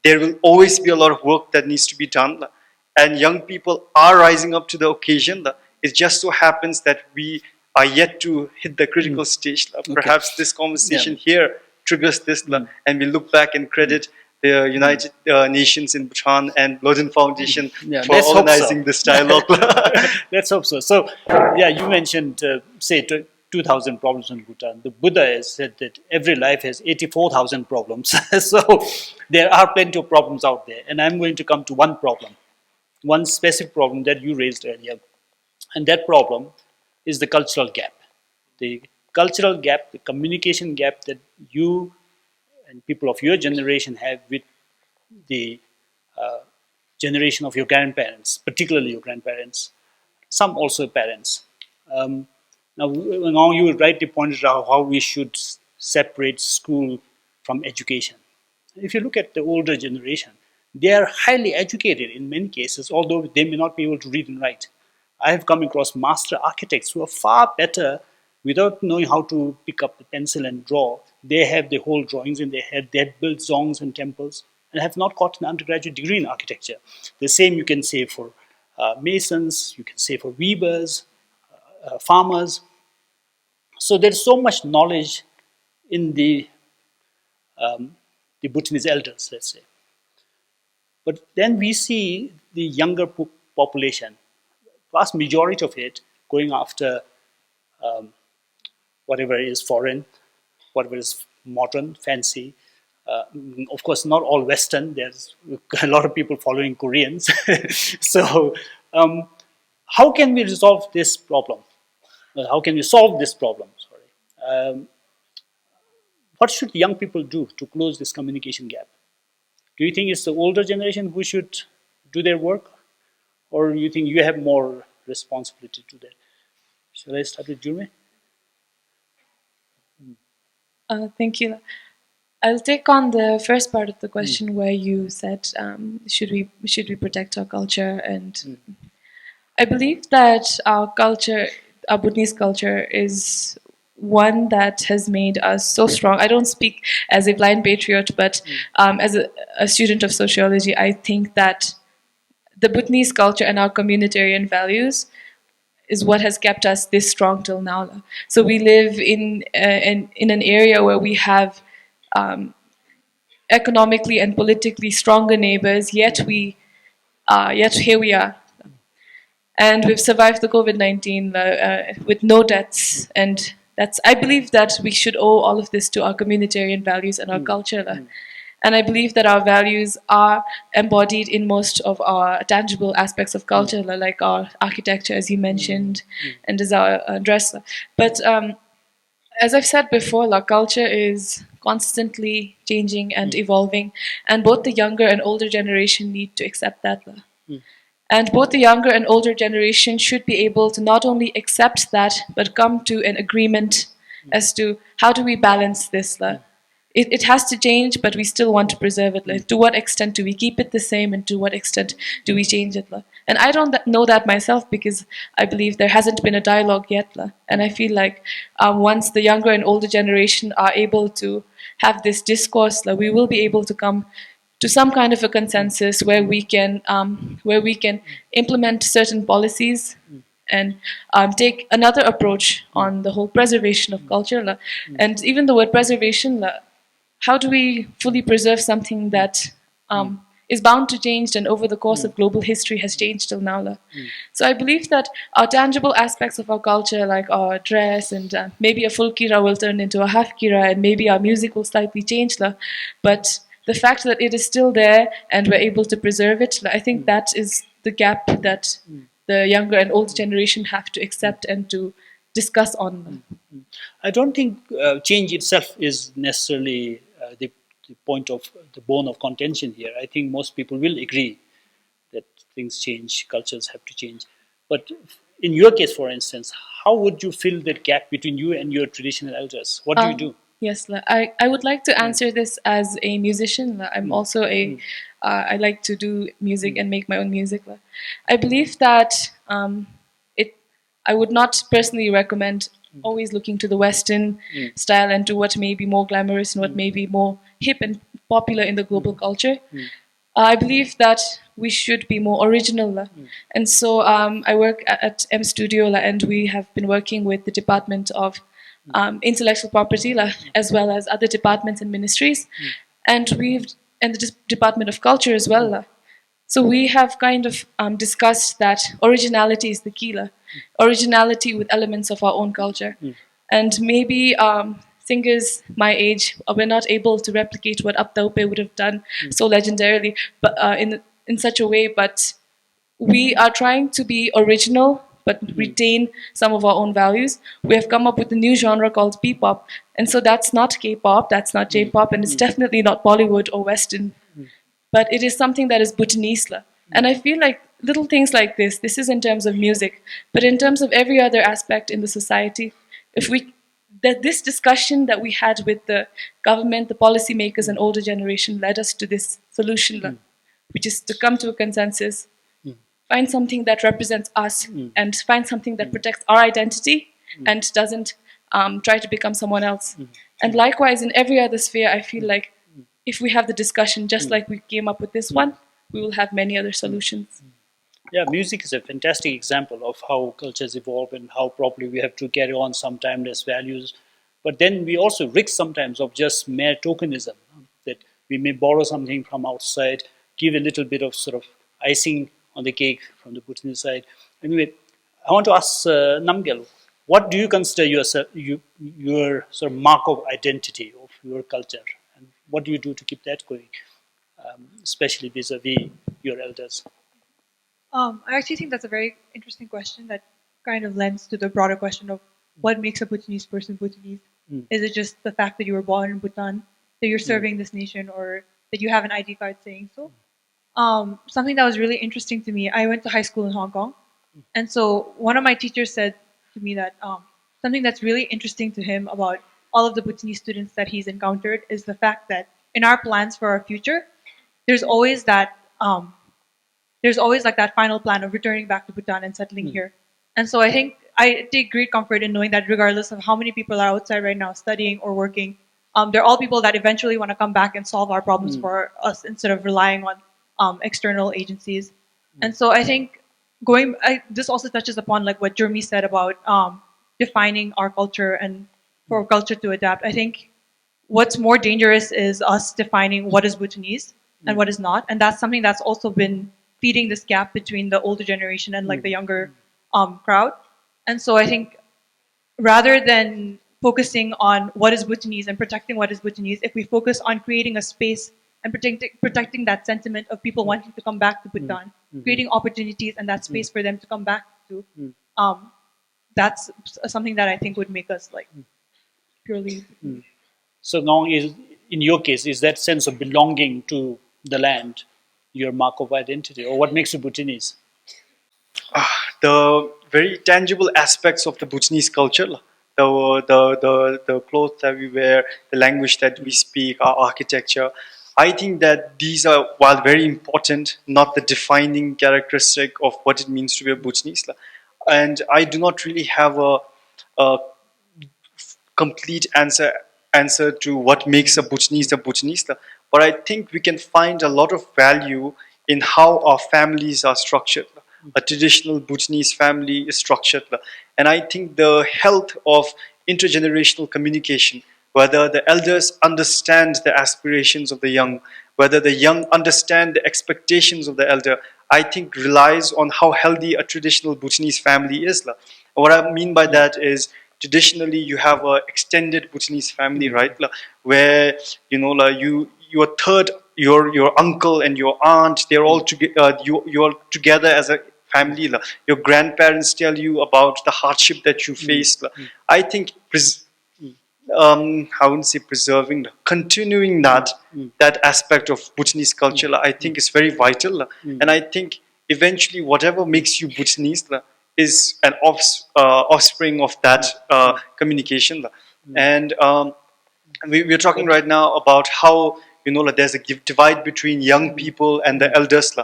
There will always be a lot of work that needs to be done. And young people are rising up to the occasion. It just so happens that we are yet to hit the critical stage. Perhaps this conversation here triggers this. And we look back and credit the United Nations in Bhutan and Loden Foundation for organizing this dialogue. Let's hope so. So, you mentioned, 2,000 problems in Bhutan. The Buddha has said that every life has 84,000 problems. So there are plenty of problems out there. And I'm going to come to one problem, one specific problem that you raised earlier. And that problem is the cultural gap. The cultural gap, the communication gap that you and people of your generation have with the generation of your grandparents, particularly your grandparents, some also parents. Now you rightly pointed out how we should separate school from education. If you look at the older generation, they are highly educated in many cases, although they may not be able to read and write. I have come across master architects who are far better without knowing how to pick up the pencil and draw. They have the whole drawings in their head. They have built zongs and temples and have not gotten an undergraduate degree in architecture. The same you can say for masons, you can say for weavers, farmers. So there's so much knowledge in the Bhutanese elders, let's say. But then we see the younger population, vast majority of it going after whatever is foreign, whatever is modern, fancy. Of course, not all Western. There's a lot of people following Koreans. So how can we resolve this problem? How can we solve this problem? What should young people do to close this communication gap? Do you think it's the older generation who should do their work? Or do you think you have more responsibility to that? Shall I start with Jurmey? Thank you. I'll take on the first part of the question where you said, should we protect our culture? And I believe that our culture, our Bhutanese culture, is one that has made us so strong. I don't speak as a blind patriot, but as a student of sociology, I think that the Bhutanese culture and our communitarian values is what has kept us this strong till now. So we live in an area where we have economically and politically stronger neighbors, yet here we are. And we've survived the COVID-19 with no deaths. And I believe that we should owe all of this to our communitarian values and our culture. And I believe that our values are embodied in most of our tangible aspects of culture, like our architecture, as you mentioned, and as our dress. But as I've said before, la culture is constantly changing and evolving, and both the younger and older generation need to accept that. La. And both the younger and older generation should be able to not only accept that, but come to an agreement as to how do we balance this. La. It has to change, but we still want to preserve it. Like, to what extent do we keep it the same, and to what extent do we change it? La? And I don't know that myself because I believe there hasn't been a dialogue yet. La? And I feel like once the younger and older generation are able to have this discourse, la, we will be able to come to some kind of a consensus where we can implement certain policies and take another approach on the whole preservation of culture. La. And even the word preservation, la, how do we fully preserve something that is bound to change and over the course of global history has changed till now? La? So I believe that our tangible aspects of our culture, like our dress and maybe a full kira will turn into a half kira, and maybe our music will slightly change. La? But the fact that it is still there and we're able to preserve it, la, I think that is the gap that the younger and older generation have to accept and to discuss on. I don't think change itself is necessarily the point of the bone of contention here. I think most people will agree that things change, cultures have to change. But in your case, for instance, how would you fill that gap between you and your traditional elders? What do you do? Yes, la, I would like to answer this as a musician. La. I'm also I like to do music and make my own music. La. I believe that I would not personally recommend always looking to the Western style and to what may be more glamorous and what may be more hip and popular in the global culture. I believe that we should be more original. La. And so I work at M Studio, la, and we have been working with the Department of Intellectual Property, la, as well as other departments and ministries. And the Department of Culture as well. La. So we have kind of discussed that originality is the key. La. Originality with elements of our own culture. And maybe singers my age were not able to replicate what Aptaupe would have done so legendarily, but in such a way. But we are trying to be original, but retain some of our own values. We have come up with a new genre called P-pop, and so that's not K-pop, that's not J-pop, and it's definitely not Bollywood or Western. But it is something that is Bhutanese. La. And I feel like little things like this is in terms of music, but in terms of every other aspect in the society, this discussion that we had with the government, the policymakers, and older generation led us to this solution, which is to come to a consensus, find something that represents us, and find something that protects our identity and doesn't try to become someone else. And likewise, in every other sphere, I feel like if we have the discussion, just like we came up with this one, we will have many other solutions. Yeah, music is a fantastic example of how cultures evolve and how probably we have to carry on some timeless values. But then we also risk sometimes of just mere tokenism, that we may borrow something from outside, give a little bit of sort of icing on the cake from the Bhutanese side. Anyway, I want to ask Namgyal, what do you consider your sort of mark of identity of your culture? And what do you do to keep that going, especially vis-a-vis your elders? I actually think that's a very interesting question that kind of lends to the broader question of what makes a Bhutanese person Bhutanese. Is it just the fact that you were born in Bhutan, that you're serving this nation, or that you have an ID card saying so? Something that was really interesting to me, I went to high school in Hong Kong, and so one of my teachers said to me that something that's really interesting to him about all of the Bhutanese students that he's encountered is the fact that in our plans for our future, there's always like that final plan of returning back to Bhutan and settling here. And so I think I take great comfort in knowing that regardless of how many people are outside right now studying or working, they're all people that eventually want to come back and solve our problems for us instead of relying on external agencies. And so I think this also touches upon like what Jurmey said about defining our culture and for culture to adapt. I think what's more dangerous is us defining what is Bhutanese and what is not. And that's something that's also been feeding this gap between the older generation and like the younger crowd. And so I think rather than focusing on what is Bhutanese and protecting what is Bhutanese, if we focus on creating a space and protecting that sentiment of people wanting to come back to Bhutan, creating opportunities and that space for them to come back to, that's something that I think would make us like purely. So now, is in your case, is that sense of belonging to the land your mark of identity, or what makes you Bhutanese? The very tangible aspects of the Bhutanese culture, the clothes that we wear, the language that we speak, our architecture. I think that these are, while very important, not the defining characteristic of what it means to be a Bhutanese. And I do not really have a complete answer to what makes a Bhutanese. But I think we can find a lot of value in how our families are structured. A traditional Bhutanese family is structured, and I think the health of intergenerational communication, whether the elders understand the aspirations of the young, whether the young understand the expectations of the elder, I think relies on how healthy a traditional Bhutanese family is. What I mean by that is, traditionally you have a extended Bhutanese family, right? Where your third, your uncle and your aunt, they're all together. You're together as a family. Your grandparents tell you about the hardship that you faced. I think I wouldn't say preserving, continuing that aspect of Bhutanese culture, I think is very vital. And I think eventually whatever makes you Bhutanese is an offspring of that communication. And we're talking right now about how there's a divide between young people and the elders.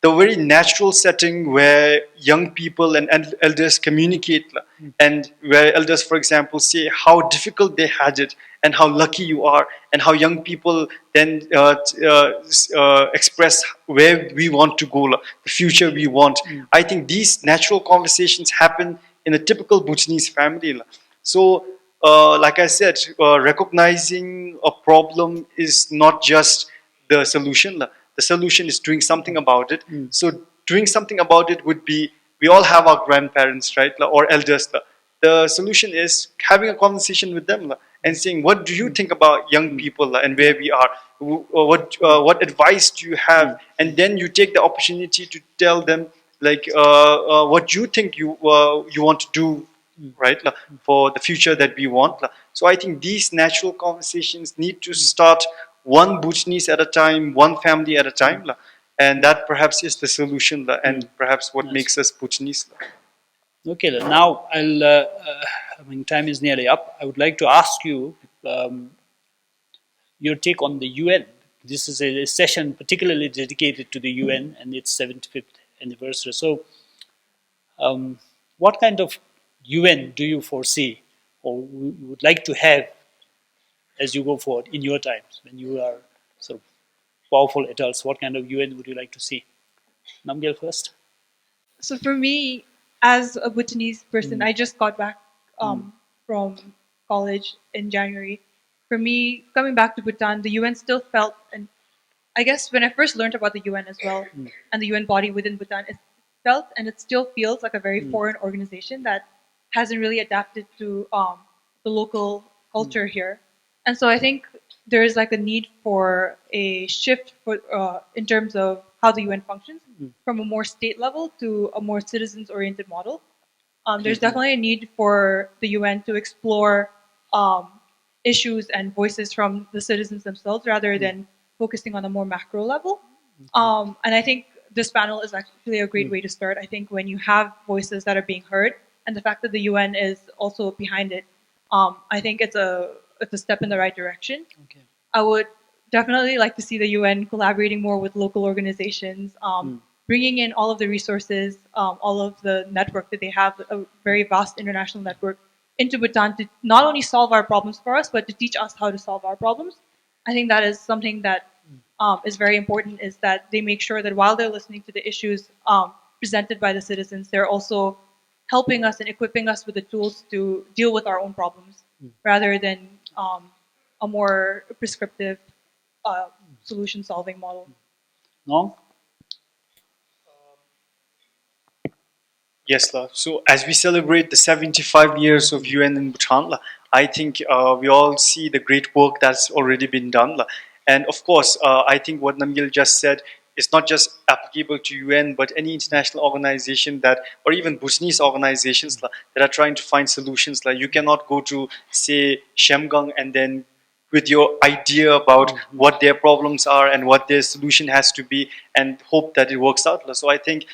The very natural setting where young people and elders communicate, and where elders, for example, say how difficult they had it and how lucky you are, and how young people then express where we want to go, the future we want. I think these natural conversations happen in a typical Bhutanese family. So like I said, recognizing a problem is not just the solution. The solution is doing something about it. So doing something about it would be, we all have our grandparents, right, or elders. The solution is having a conversation with them and saying, what do you think about young people and where we are? What advice do you have? And then you take the opportunity to tell them, like, what you think you want to do, right, for the future that we want. So I think these natural conversations need to start one Bhutanese at a time, one family at a time, and that perhaps is the solution, and perhaps what makes us Bhutanese. Okay, now I mean, time is nearly up. I would like to ask you your take on the UN. This is a session particularly dedicated to the UN and its 75th anniversary. So, what kind of UN do you foresee or would like to have as you go forward in your times when you are sort of powerful adults? What kind of UN would you like to see? Namgyal first. So for me, as a Bhutanese person, I just got back from college in January. For me, coming back to Bhutan, the UN still felt, and I guess when I first learned about the UN as well, and the UN body within Bhutan, it felt and it still feels like a very foreign organization that hasn't really adapted to the local culture here. And so I think there is like a need for a shift for in terms of how the UN functions from a more state level to a more citizens-oriented model. There's definitely a need for the UN to explore issues and voices from the citizens themselves rather than focusing on a more macro level. And I think this panel is actually a great way to start. I think when you have voices that are being heard, and the fact that the UN is also behind it, I think it's a step in the right direction. Okay. I would definitely like to see the UN collaborating more with local organizations, bringing in all of the resources, all of the network that they have, a very vast international network, into Bhutan to not only solve our problems for us, but to teach us how to solve our problems. I think that is something that is very important, is that they make sure that while they're listening to the issues presented by the citizens, they're also helping us and equipping us with the tools to deal with our own problems, rather than a more prescriptive solution-solving model. No? Yes, so as we celebrate the 75 years of UN in Bhutan, I think we all see the great work that's already been done. And of course, I think what Namgyal just said, it's not just applicable to UN, but any international organization that, or even Bhutanese organizations that are trying to find solutions. Like you cannot go to, say, Shemgang and then with your idea about what their problems are and what their solution has to be and hope that it works out. So I think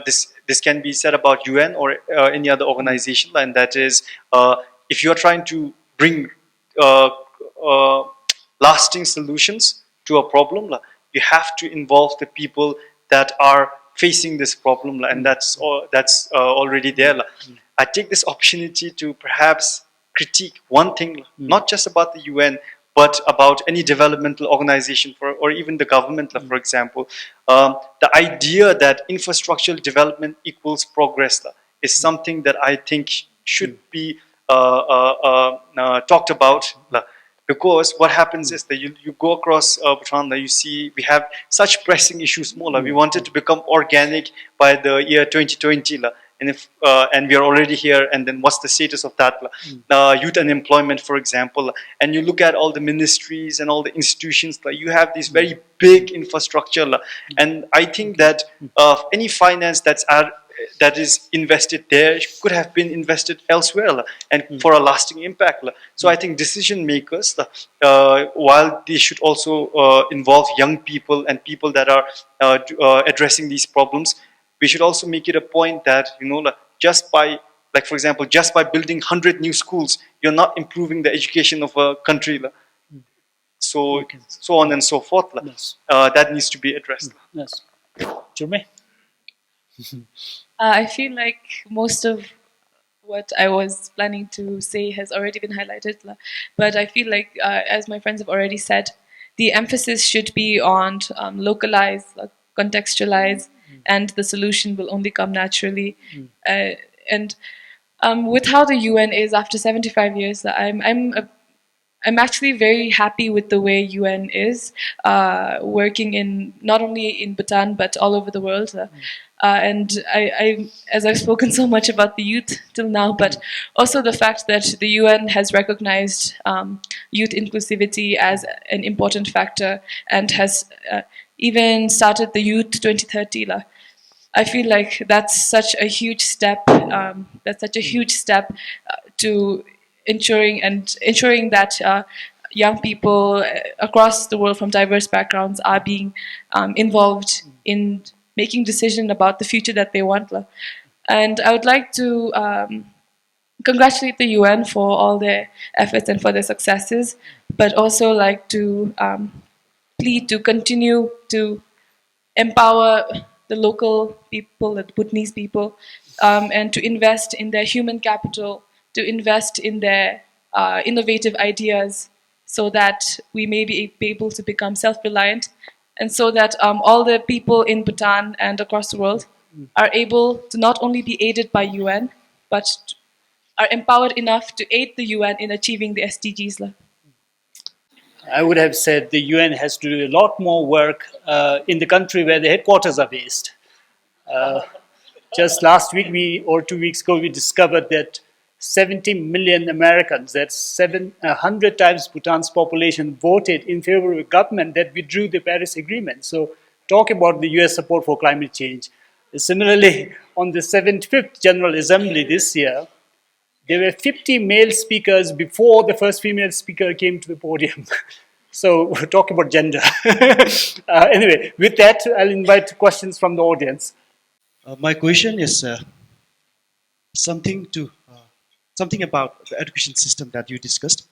this can be said about UN or any other organization, and that is if you are trying to bring uh, lasting solutions to a problem, you have to involve the people that are facing this problem, and that's already there. I take this opportunity to perhaps critique one thing, not just about the UN, but about any developmental organization or even the government, for example. The idea that infrastructural development equals progress is something that I think should be talked about. Because what happens is that you go across Bhutan, you see we have such pressing issues more. We wanted to become organic by the year 2020. And if and we are already here, and then what's the status of that? Youth unemployment, for example, and you look at all the ministries and all the institutions, you have this very big infrastructure, and I think that any finance that is invested there could have been invested elsewhere and for a lasting impact. So I think decision makers, while they should also involve young people and people that are addressing these problems, we should also make it a point that just by, like for example, just by building 100 new schools, you're not improving the education of a country. So on and so forth. Yes. That needs to be addressed. Yes. Jurmey? I feel like most of what I was planning to say has already been highlighted, but I feel like, as my friends have already said, the emphasis should be on localize, contextualize, and the solution will only come naturally. And with how the UN is after 75 years, I'm actually very happy with the way UN is working in not only in Bhutan but all over the world. And I, as I've spoken so much about the youth till now, but also the fact that the UN has recognized youth inclusivity as an important factor and has even started the Youth 2030. I feel like that's such a huge step. To ensuring that young people across the world from diverse backgrounds are being involved in making decisions about the future that they want. And I would like to congratulate the UN for all their efforts and for their successes, but also like to plead to continue to empower the local people, the Bhutanese people, and to invest in their human capital, to invest in their innovative ideas, so that we may be able to become self-reliant, and so that all the people in Bhutan and across the world are able to not only be aided by UN, but are empowered enough to aid the UN in achieving the SDGs. I would have said the UN has to do a lot more work in the country where the headquarters are based. Just last week, or 2 weeks ago, we discovered that 70 million Americans, that's 700 times Bhutan's population, voted in favor of a government that withdrew the Paris Agreement. So talk about the US support for climate change. Similarly, on the 75th General Assembly this year, there were 50 male speakers before the first female speaker came to the podium. So we're talking about gender. Anyway, with that, I'll invite questions from the audience. My question is something about the education system that you discussed.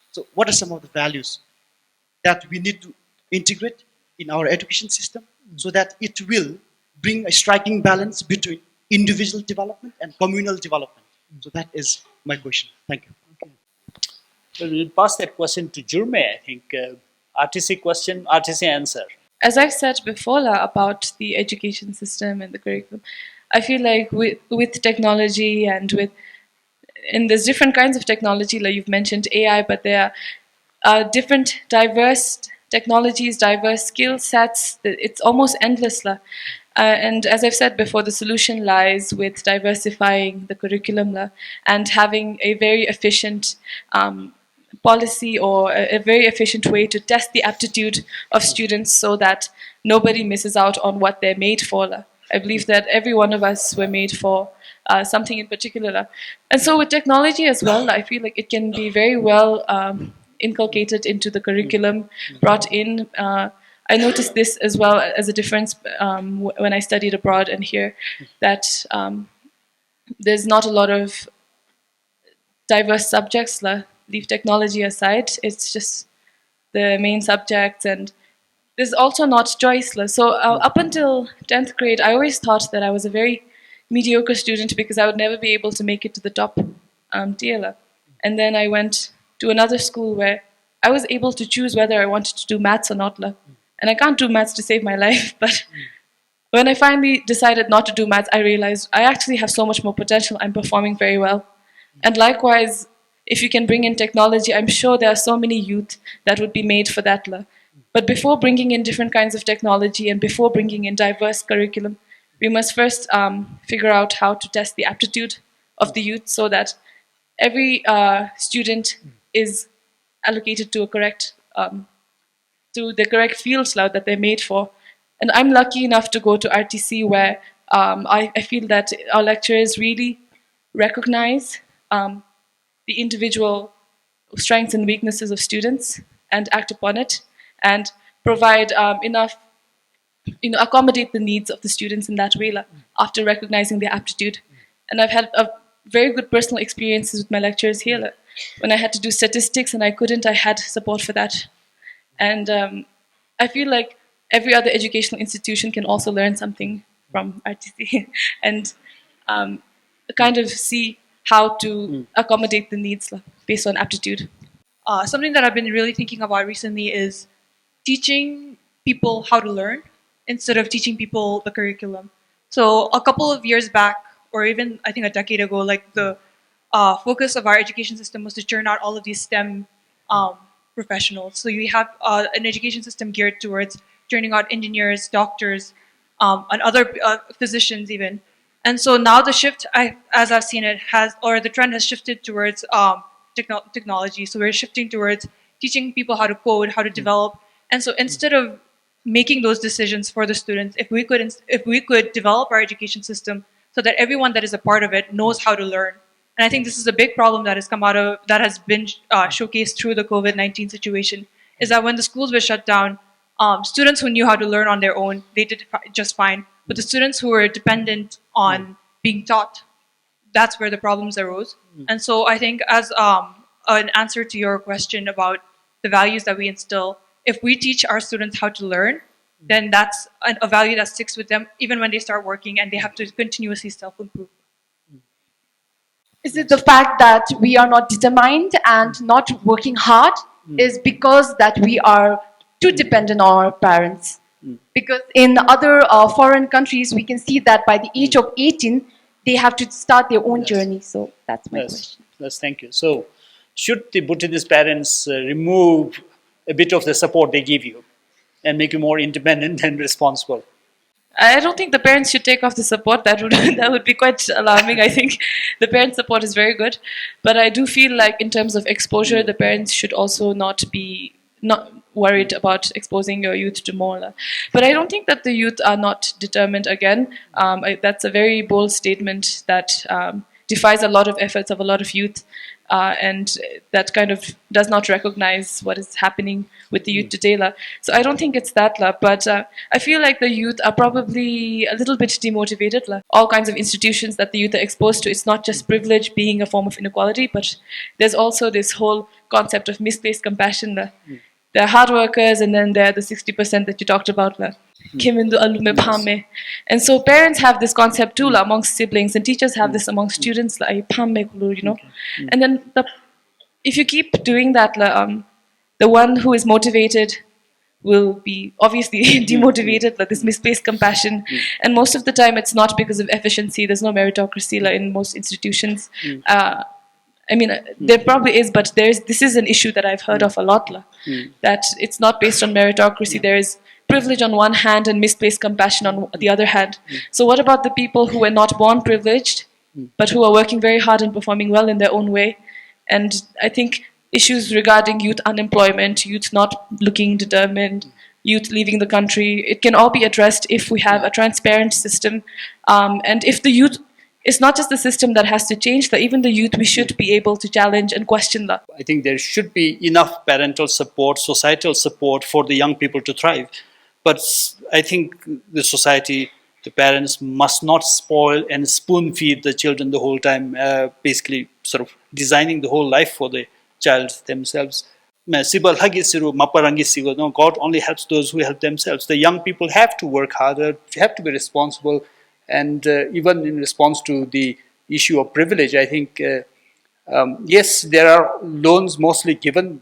So what are some of the values that we need to integrate in our education system so that it will bring a striking balance between individual development and communal development? So that is my question. Thank you. Okay. Well, we'll pass that question to Jurmey, I think. RTC question, RTC answer. As I've said before about the education system and the curriculum, I feel like with technology and there's different kinds of technology, like you've mentioned AI, but there are different diverse technologies, diverse skill sets. It's almost endless. And as I've said before, the solution lies with diversifying the curriculum and having a very efficient policy or a very efficient way to test the aptitude of students so that nobody misses out on what they're made for. I believe that every one of us were made for something in particular. And so with technology as well, I feel like it can be very well inculcated into the curriculum, brought in. I noticed this as well as a difference when I studied abroad and here, that there's not a lot of diverse subjects. Leave technology aside, it's just the main subjects, and there's also not choice. So up until 10th grade, I always thought that I was a very mediocre student because I would never be able to make it to the top tier. And then I went to another school where I was able to choose whether I wanted to do maths or not. And I can't do maths to save my life, but when I finally decided not to do maths, I realized I actually have so much more potential. I'm performing very well. And likewise, if you can bring in technology, I'm sure there are so many youth that would be made for that. But before bringing in different kinds of technology and before bringing in diverse curriculum, we must first figure out how to test the aptitude of the youth so that every student is allocated to a correct, to the correct fields that they're made for. And I'm lucky enough to go to RTC where I feel that our lecturers really recognize the individual strengths and weaknesses of students and act upon it and provide enough, accommodate the needs of the students in that way after recognizing their aptitude. And I've had a very good personal experiences with my lecturers here. When I had to do statistics and I couldn't, I had support for that. And I feel like every other educational institution can also learn something from RTC and kind of see how to accommodate the needs based on aptitude. Something that I've been really thinking about recently is teaching people how to learn instead of teaching people the curriculum. So a couple of years back, or even I think a decade ago, like the focus of our education system was to churn out all of these STEM professionals. So you have an education system geared towards churning out engineers, doctors, and other physicians even. And so now the shift, as I've seen it, the trend has shifted towards technology. So we're shifting towards teaching people how to code, how to develop. And so instead of making those decisions for the students, if we could develop our education system so that everyone that is a part of it knows how to learn. And I think this is a big problem that has been showcased through the COVID-19 situation, is that when the schools were shut down, students who knew how to learn on their own, they did just fine. But the students who were dependent on being taught, that's where the problems arose. And so I think as an answer to your question about the values that we instill, if we teach our students how to learn, then that's a value that sticks with them even when they start working and they have to continuously self-improve. Is it the fact that we are not determined and not working hard is because that we are too dependent on our parents? Because in other foreign countries, we can see that by the age of 18, they have to start their own journey. So that's my question. Yes, thank you. So should the Bhutanese parents remove a bit of the support they give you and make you more independent and responsible? I don't think the parents should take off the support. That would be quite alarming. I think the parent support is very good, but I do feel like in terms of exposure, the parents should also not be worried about exposing your youth to more. But I don't think that the youth are not determined. Again, that's a very bold statement that defies a lot of efforts of a lot of youth, and that kind of does not recognize what is happening with the youth today. So I don't think it's that. But I feel like the youth are probably a little bit demotivated. All kinds of institutions that the youth are exposed to, it's not just privilege being a form of inequality, but there's also this whole concept of misplaced compassion. They're hard workers, and then they're the 60% that you talked about. And so parents have this concept too amongst siblings, and teachers have this amongst students, And then if you keep doing that, the one who is motivated will be obviously demotivated, this misplaced compassion. And most of the time it's not because of efficiency. There's no meritocracy in most institutions. I mean, there probably is, but this is an issue that I've heard of a lot, that it's not based on meritocracy. There is privilege on one hand and misplaced compassion on the other hand. So what about the people who were not born privileged, but who are working very hard and performing well in their own way? And I think issues regarding youth unemployment, youth not looking determined, youth leaving the country. It can all be addressed if we have a transparent system. And if the youth, it's not just the system that has to change, that even the youth, we should be able to challenge and question that. I think there should be enough parental support, societal support for the young people to thrive. But I think the society, the parents must not spoil and spoon feed the children the whole time, basically sort of designing the whole life for the child themselves. God only helps those who help themselves. The young people have to work harder, have to be responsible, and even in response to the issue of privilege, I think, yes, there are loans mostly given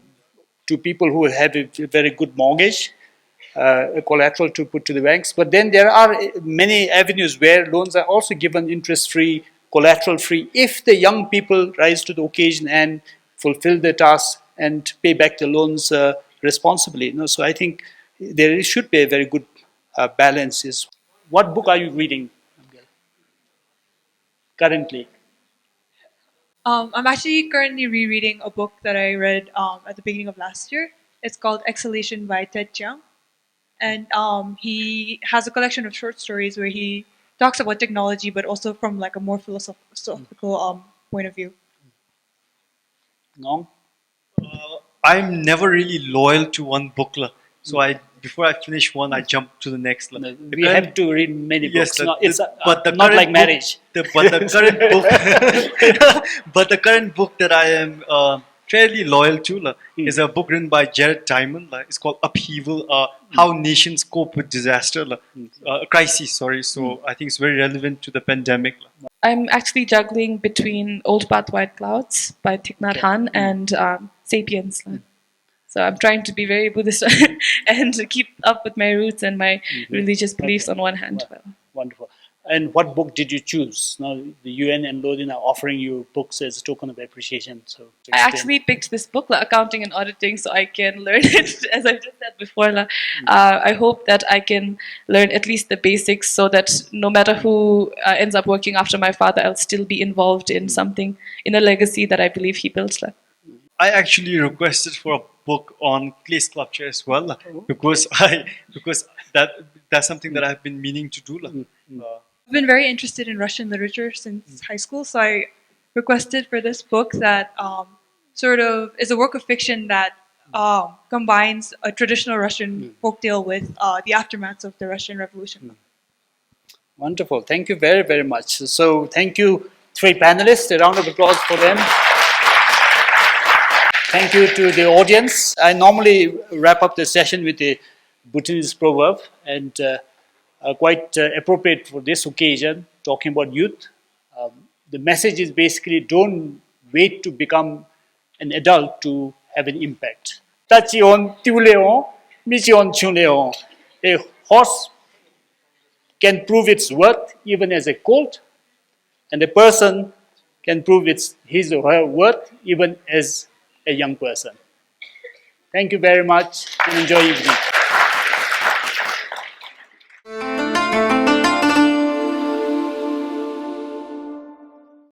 to people who have a very good mortgage, a collateral to put to the banks. But then there are many avenues where loans are also given interest-free, collateral-free, if the young people rise to the occasion and fulfill their tasks and pay back the loans responsibly. So I think there should be a very good balance. What book are you reading currently? I'm actually currently rereading a book that I read at the beginning of last year. It's called Exhalation by Ted Chiang. And he has a collection of short stories where he talks about technology, but also from like a more philosophical point of view. No? I'm never really loyal to one book. So before I finish one, I jump to the next. We have to read many books. Yes, It's but the not current like marriage. But the current book, but the current book that I am fairly loyal to is a book written by Jared Diamond. It's called Upheaval: How Nations Cope with Disaster, Crisis. Sorry. So I think it's very relevant to the pandemic. I'm actually juggling between Old Path White Clouds by Thich Nhat Hanh and Sapiens. So I'm trying to be very Buddhist and keep up with my roots and my religious beliefs on one hand. Wonderful. And what book did you choose? Now the UN and Lodin are offering you books as a token of appreciation. So I actually picked this book, Accounting and Auditing, so I can learn it, as I just said before. I hope that I can learn at least the basics so that no matter who ends up working after my father, I'll still be involved in something, in a legacy that I believe he built. I actually requested for a book on clay sculpture as well, because that's something that I've been meaning to do. I've been very interested in Russian literature since high school, so I requested for this book that sort of is a work of fiction that combines a traditional Russian folktale with the aftermaths of the Russian Revolution. Wonderful. Thank you very, very much. So thank you, three panelists. A round of applause for them. Thank you to the audience. I normally wrap up the session with a Bhutanese proverb, and quite appropriate for this occasion, talking about youth. The message is basically, don't wait to become an adult to have an impact. A horse can prove its worth even as a colt, and a person can prove his or her worth even as a young person. Thank you very much and enjoy your evening.